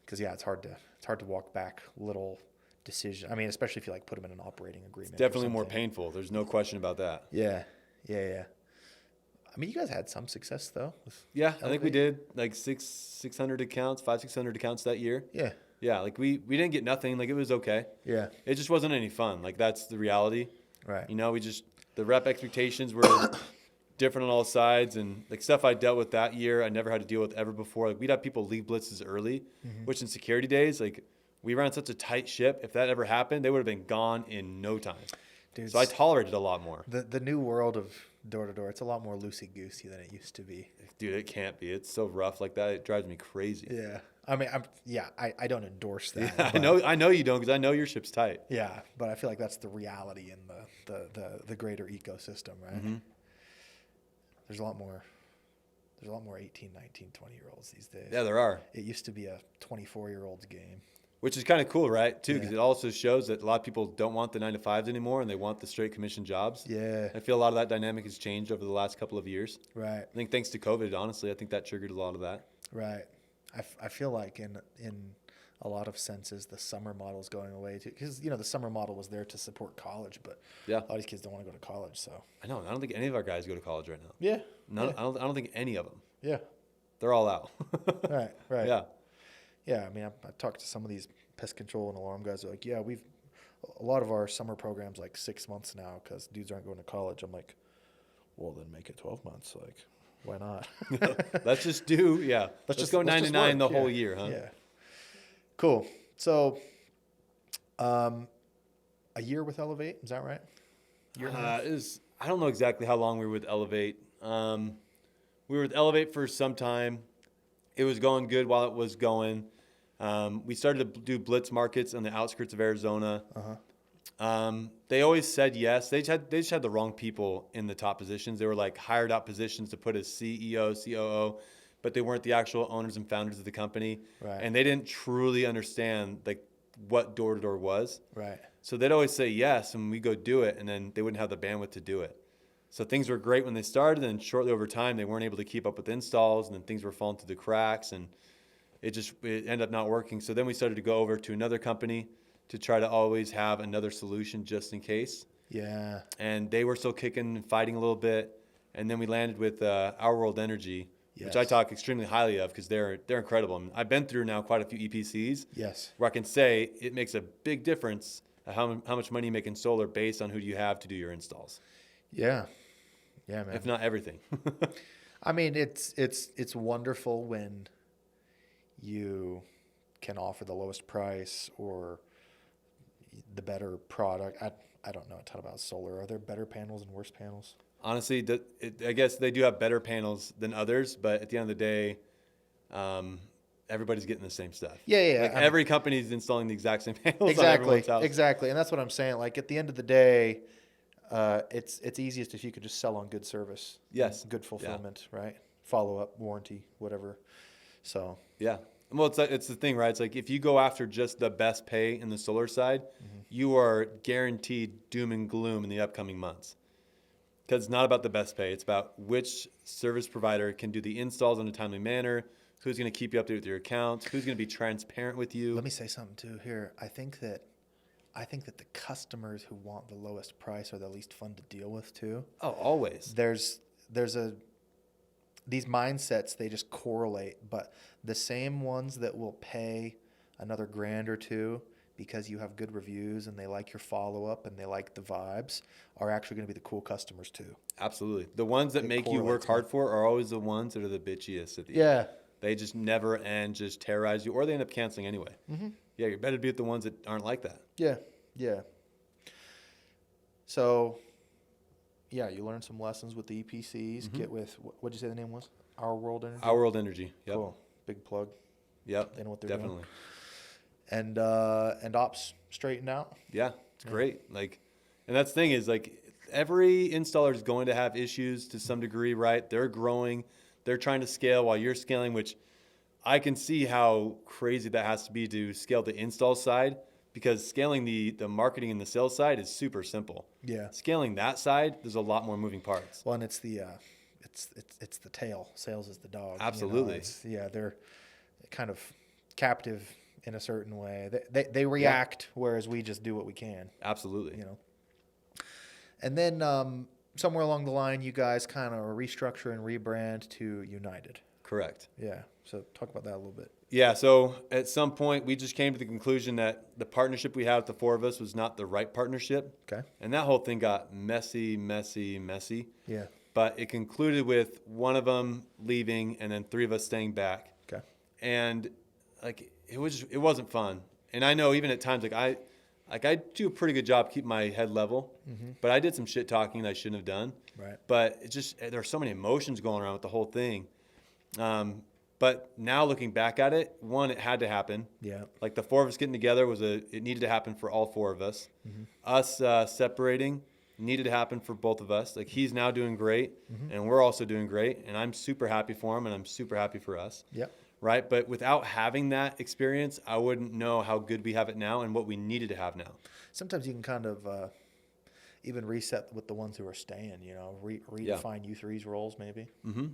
Because it's hard to walk back little decisions. I mean, especially if you put them in an operating agreement. It's definitely more painful. There's no question about that. Yeah. I mean, you guys had some success though. Yeah, I think we did like 600 accounts, 600 accounts that year. Yeah. Yeah, like we didn't get nothing. Like it was okay. Yeah. It just wasn't any fun. Like that's the reality. Right. The rep expectations were different on all sides, and like stuff I dealt with that year, I never had to deal with ever before. Like we'd have people leave blitzes early, which in security days, like we ran such a tight ship. If that ever happened, they would have been gone in no time. Dude, so I tolerated a lot more. The new world of door to door, it's a lot more loosey-goosey than it used to be. Dude, it can't be. It's so rough like that. It drives me crazy. Yeah. I mean, I don't endorse that. Yeah, I know you don't, because I know your ship's tight. Yeah, but I feel like that's the reality in the greater ecosystem, right? Mm-hmm. There's a lot more 18, 19, 20-year-olds these days. Yeah, there are. It used to be a 24-year-old's game. Which is kind of cool, right, too, because it also shows that a lot of people don't want the 9-to-5s anymore, and they want the straight commission jobs. Yeah. I feel a lot of that dynamic has changed over the last couple of years. Right. I think thanks to COVID, honestly, I think that triggered a lot of that. Right. I feel like in a lot of senses, the summer model is going away too, because the summer model was there to support college, but a lot of these kids don't want to go to college. So I know. I don't think any of our guys go to college right now. Yeah. No, yeah. I don't think any of them. Yeah. They're all out. Right. Right. Yeah. Yeah. I mean, I talked to some of these pest control and alarm guys. Are like, yeah, a lot of our summer programs like 6 months now because dudes aren't going to college. I'm like, well, then make it 12 months. Like, why not? Let's just do, Let's go 9 to 9 the whole year, huh? Yeah. Cool. So, a year with Elevate, is that right? I don't know exactly how long we were with Elevate. We were with Elevate for some time. It was going good while it was going. We started to do blitz markets on the outskirts of Arizona. They always said yes. They just had the wrong people in the top positions. They were like hired out positions to put as CEO, COO, but they weren't the actual owners and founders of the company. Right. And they didn't truly understand like what door to door was. Right. So they'd always say yes, and we go do it, and then they wouldn't have the bandwidth to do it. So things were great when they started, and shortly over time, they weren't able to keep up with installs, and then things were falling through the cracks, and it ended up not working. So then we started to go over to another company to try to always have another solution just in case. Yeah. And they were still kicking and fighting a little bit. And then we landed with Our World Energy, which I talk extremely highly of because they're incredible. I mean, I've been through now quite a few EPCs. Yes. Where I can say it makes a big difference how much money you make in solar based on who do you have to do your installs. Yeah. Yeah, man. If not everything. I mean, it's wonderful when you can offer the lowest price or the better product. I don't know a ton about solar. Are there better panels and worse panels? Honestly, I guess they do have better panels than others, but at the end of the day, everybody's getting the same stuff. Yeah. Like every company is installing the exact same panels exactly, on everyone's house. Exactly, and that's what I'm saying. Like at the end of the day, it's easiest if you could just sell on good service. Yes. Good fulfillment, right? Follow up, warranty, whatever. So. Yeah. Well, it's the thing, right? It's like if you go after just the best pay in the solar side, you are guaranteed doom and gloom in the upcoming months. Because it's not about the best pay. It's about which service provider can do the installs in a timely manner, who's going to keep you updated with your accounts, who's going to be transparent with you. Let me say something too here. I think that the customers who want the lowest price are the least fun to deal with too. Oh, always. These mindsets, they just correlate, but the same ones that will pay another $1,000 or $2,000 because you have good reviews and they like your follow-up and they like the vibes are actually going to be the cool customers too. Absolutely. The ones that make you work hard for are always the ones that are the bitchiest at the end. Yeah. They just never end, just terrorize you, or they end up canceling anyway. Mm-hmm. Yeah, you're better to be with the ones that aren't like that. Yeah. So, yeah, you learn some lessons with the EPCs. Mm-hmm. Get with, what'd you say the name was? Our World Energy? Our World Energy, yep. Cool. Big plug. Yep, they know what they're definitely. Doing. And ops straightened out? Yeah, it's great. And that's the thing is, every installer is going to have issues to some degree, right? They're growing. They're trying to scale while you're scaling, which I can see how crazy that has to be to scale the install side, because scaling the marketing and the sales side is super simple. Yeah. Scaling that side, there's a lot more moving parts. Well, and it's the tail. Sales is the dog. Absolutely. They're kind of captive in a certain way. They react, whereas we just do what we can. Absolutely. And then somewhere along the line, you guys kind of restructure and rebrand to United. Correct. Yeah. So talk about that a little bit. Yeah, so at some point, we just came to the conclusion that the partnership we had with the four of us was not the right partnership. Okay. And that whole thing got messy. Yeah. But it concluded with one of them leaving and then three of us staying back. Okay. And like it wasn't fun. And I know even at times I do a pretty good job keeping my head level, but I did some shit talking that I shouldn't have done. Right. But it just there are so many emotions going around with the whole thing. But now looking back at it, one, it had to happen. Yeah. Like the four of us getting together it needed to happen for all four of us. Us separating needed to happen for both of us. Like he's now doing great and we're also doing great. And I'm super happy for him and I'm super happy for us. Yep. Right. But without having that experience, I wouldn't know how good we have it now and what we needed to have now. Sometimes you can kind of even reset with the ones who are staying, redefine you three's roles maybe.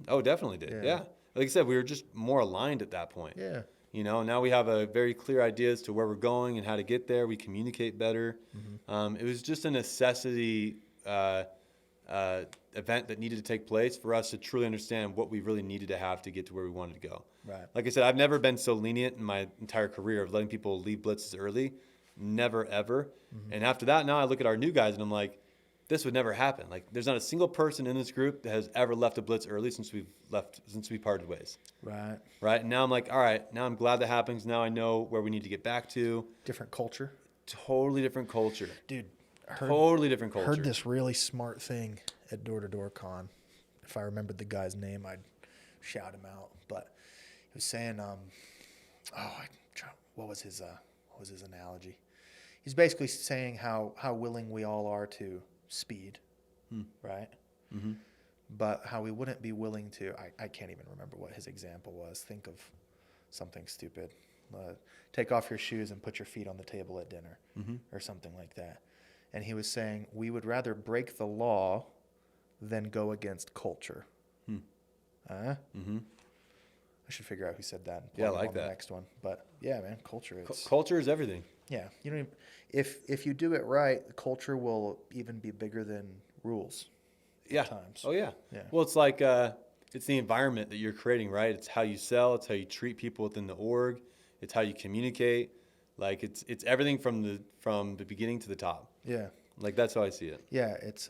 Oh, definitely did. Yeah. Like I said, we were just more aligned at that point. Yeah. Now we have a very clear idea as to where we're going and how to get there. We communicate better. It was just a necessity event that needed to take place for us to truly understand what we really needed to have to get to where we wanted to go. Right. Like I said, I've never been so lenient in my entire career of letting people leave blitzes early. Never, ever. And after that, now I look at our new guys and I'm like, this would never happen. Like there's not a single person in this group that has ever left a blitz early since we parted ways. Right. Right. And now I'm like, all right, now I'm glad that happens. Now I know where we need to get back to. Different culture. Totally different culture. Dude, Totally different culture. Heard this really smart thing at Door to Door Con. If I remembered the guy's name, I'd shout him out. But he was saying, what was his analogy? He's basically saying how willing we all are to speed, right? But how we wouldn't be willing to, I can't even remember what his example was. Think of something stupid. Take off your shoes and put your feet on the table at dinner or something like that. And he was saying we would rather break the law than go against culture. I should figure out who said that. And I like on that. The next one. But yeah, man, culture is Culture is everything. Yeah, you know, if you do it right, the culture will even be bigger than rules. Yeah. Times. Oh yeah. Yeah. Well, it's like it's the environment that you're creating, right? It's how you sell. It's how you treat people within the org. It's how you communicate. Like it's everything from the beginning to the top. Yeah. Like that's how I see it. Yeah, it's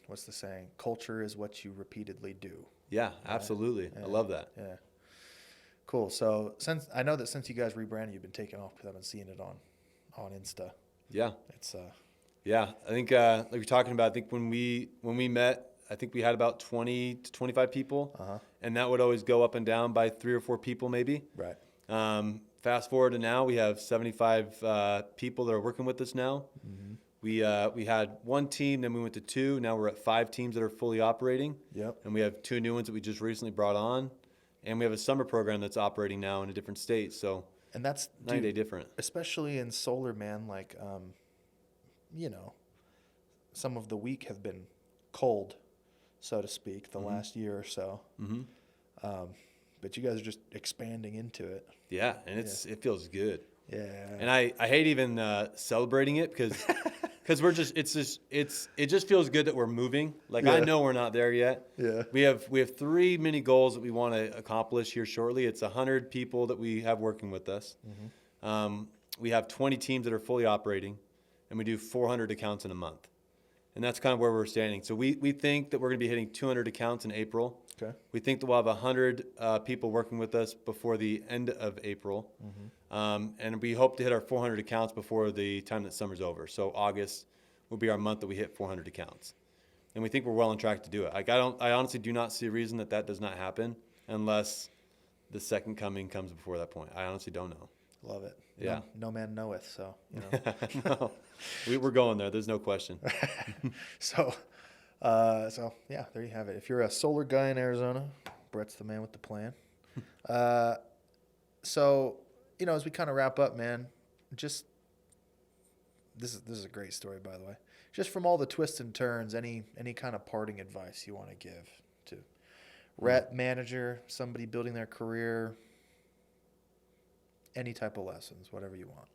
what's the saying? Culture is what you repeatedly do. Yeah, absolutely. Yeah. I love that. Yeah. Cool. So since you guys rebranded, you've been taking off because I've been seeing it on Insta. Yeah. It's Yeah, I think like we're talking about. I think when we met, I think we had about 20 to 25 people, and that would always go up and down by 3 or 4 people maybe. right. Fast forward to now, we have 75 people that are working with us now. We had 1 team, then we went to 2. Now we're at 5 teams that are fully operating. Yep. And we have 2 new ones that we just recently brought on, and we have a summer program that's operating now in a different state. So And that's 9-day different. Especially in solar, man. Like, some of the week have been cold, so to speak, the last year or so. But you guys are just expanding into it. Yeah, and it feels good. Yeah. And I hate even celebrating it because we're just it just feels good that we're moving. Like I know we're not there yet. Yeah. We have 3 mini goals that we want to accomplish here shortly. It's 100 people that we have working with us. We have 20 teams that are fully operating, and we do 400 accounts in a month. And that's kind of where we're standing. So we think that we're going to be hitting 200 accounts in April. Okay. We think that we'll have 100 people working with us before the end of April. And we hope to hit our 400 accounts before the time that summer's over. So August will be our month that we hit 400 accounts. And we think we're well on track to do it. Like I honestly do not see a reason that does not happen unless the second coming comes before that point. I honestly don't know. Love it. Yeah. No man knoweth, so, you know. No, we're going there. There's no question. So yeah, there you have it. If you're a solar guy in Arizona, Bret's the man with the plan. So, as we kind of wrap up, man, just this is a great story, by the way. Just from all the twists and turns, any kind of parting advice you want to give to rep manager, somebody building their career, any type of lessons, whatever you want.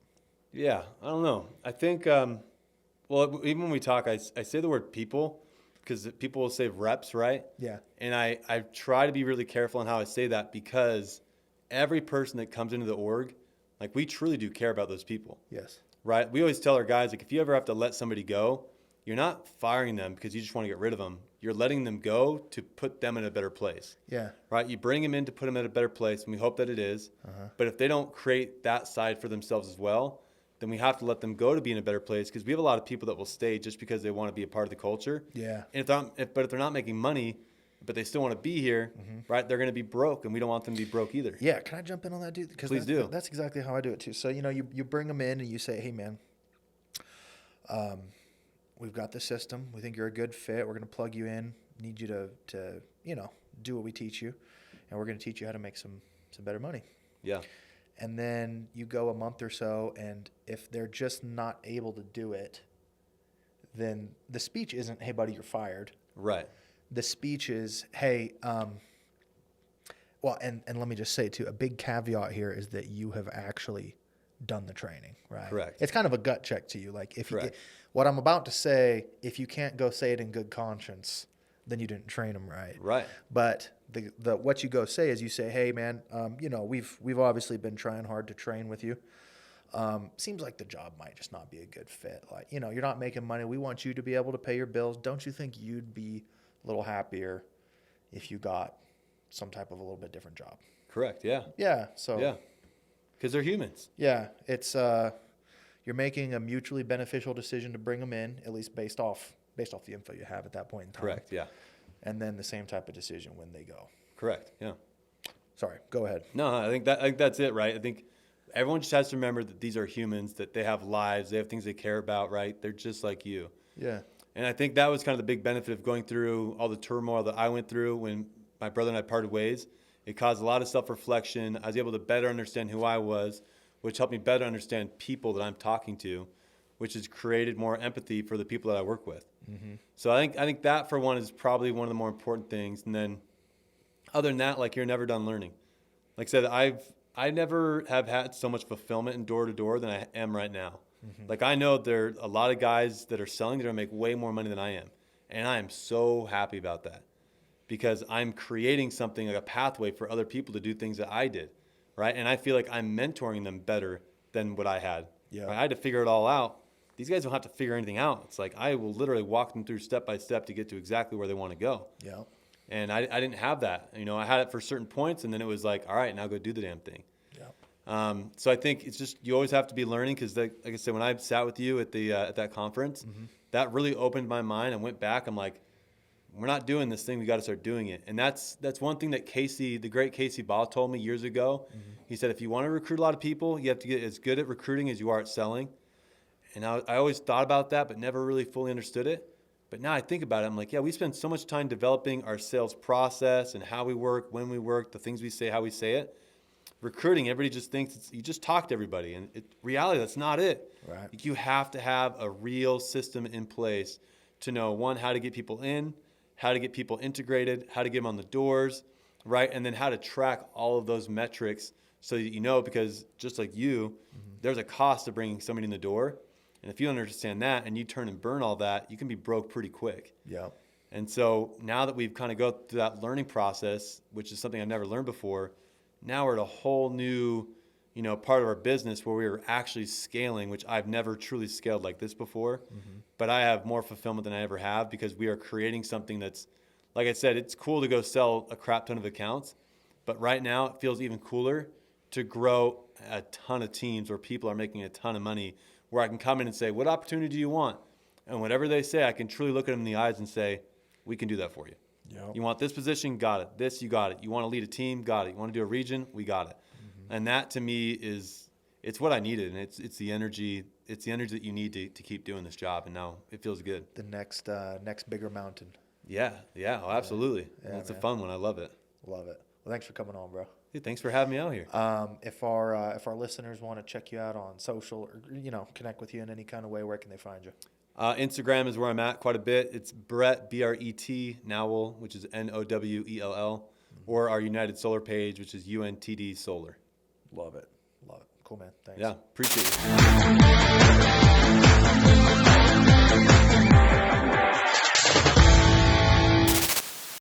Yeah, I don't know. I think, well, even when we talk, I say the word people, because people will say reps, right? Yeah. And I try to be really careful on how I say that, because every person that comes into the org, like, we truly do care about those people. Yes. Right? We always tell our guys, like, if you ever have to let somebody go, you're not firing them because you just want to get rid of them. You're letting them go to put them in a better place. Yeah. Right? You bring them in to put them in a better place, and we hope that it is. But if they don't create that side for themselves as well, then we have to let them go to be in a better place, because we have a lot of people that will stay just because they want to be a part of the culture. Yeah. And if they're not making money, but they still want to be here, right? They're going to be broke, and we don't want them to be broke either. Yeah. Can I jump in on that, dude? Because Please do. That's exactly how I do it too. So, you bring them in and you say, hey, man, we've got the system. We think you're a good fit. We're going to plug you in. Need you to do what we teach you, and we're going to teach you how to make some better money. Yeah. And then you go a month or so, and if they're just not able to do it, then the speech isn't, hey, buddy, you're fired. Right. The speech is, hey, well, and let me just say, too, a big caveat here is that you have actually done the training, right? Correct. It's kind of a gut check to you. Like, if Correct. what I'm about to say, if you can't go say it in good conscience, then you didn't train them right. Right. But the what you go say is, you say, hey, man, we've obviously been trying hard to train with you. Seems like the job might just not be a good fit. Like, you're not making money. We want you to be able to pay your bills. Don't you think you'd be a little happier if you got some type of a little bit different job? Correct. Yeah. Yeah. So Yeah. Because they're humans. yeah, it's you're making a mutually beneficial decision to bring them in, at least based off the info you have at that point in time. Correct. Yeah. And then the same type of decision when they go. Correct. Yeah. Sorry, go ahead. No, I think that's it, right? I think everyone just has to remember that these are humans, that they have lives, they have things they care about, right? They're just like you. Yeah. And I think that was kind of the big benefit of going through all the turmoil that I went through when my brother and I parted ways. It caused a lot of self-reflection. I was able to better understand who I was, which helped me better understand people that I'm talking to, which has created more empathy for the people that I work with. Mm-hmm. So I think that, for one, is probably one of the more important things. And then other than that, like, you're never done learning. Like I said, I never have had so much fulfillment in door-to-door than I am right now. Mm-hmm. Like, I know there are a lot of guys that are selling that are going to make way more money than I am. And I am so happy about that, because I'm creating something, like a pathway for other people to do things that I did, right? And I feel like I'm mentoring them better than what I had. Yeah. Right? I had to figure it all out. These guys don't have to figure anything out. It's like, I will literally walk them through step by step to get to exactly where they want to go. Yeah. And I didn't have that. I had it for certain points, and then it was like, all right, now go do the damn thing. Yeah. So I think it's just, you always have to be learning, because, like I said, when I sat with you at that conference, that really opened my mind. I went back. I'm like, we're not doing this thing. We got to start doing it. And that's one thing that the great Casey Ball told me years ago. Mm-hmm. He said, if you want to recruit a lot of people, you have to get as good at recruiting as you are at selling. And I always thought about that, but never really fully understood it. But now I think about it, I'm like, yeah, we spend so much time developing our sales process and how we work, when we work, the things we say, how we say it. Recruiting, everybody just thinks you just talk to everybody. And reality, that's not it. Right. You have to have a real system in place to know, one, how to get people in, how to get people integrated, how to get them on the doors, right? And then how to track all of those metrics so that because just like you, there's a cost to bringing somebody in the door. And if you don't understand that and you turn and burn all that, you can be broke pretty quick. Yeah. And so now that we've kind of go through that learning process, which is something I've never learned before, now we're at a whole new, part of our business where we're actually scaling, which I've never truly scaled like this before. Mm-hmm. But I have more fulfillment than I ever have, because we are creating something that's, like I said, it's cool to go sell a crap ton of accounts. But right now it feels even cooler to grow a ton of teams where people are making a ton of money, where I can come in and say, what opportunity do you want? And whatever they say, I can truly look at them in the eyes and say, we can do that for you. Yep. You want this position? Got it. This, you got it. You want to lead a team? Got it. You want to do a region? We got it. Mm-hmm. And that, to me, it's what I needed. And it's the energy that you need to keep doing this job. And now it feels good. The next bigger mountain. Yeah. Oh, absolutely. Yeah, it's a fun one. I love it. Love it. Well, thanks for coming on, bro. Dude, thanks for having me out here. If our listeners want to check you out on social, or connect with you in any kind of way, where can they find you? Instagram is where I'm at quite a bit. It's Bret, Bret Nowell, which is Nowell, or our United Solar page, which is UNTD Solar. Love it. Cool, man. Thanks. Yeah, appreciate it.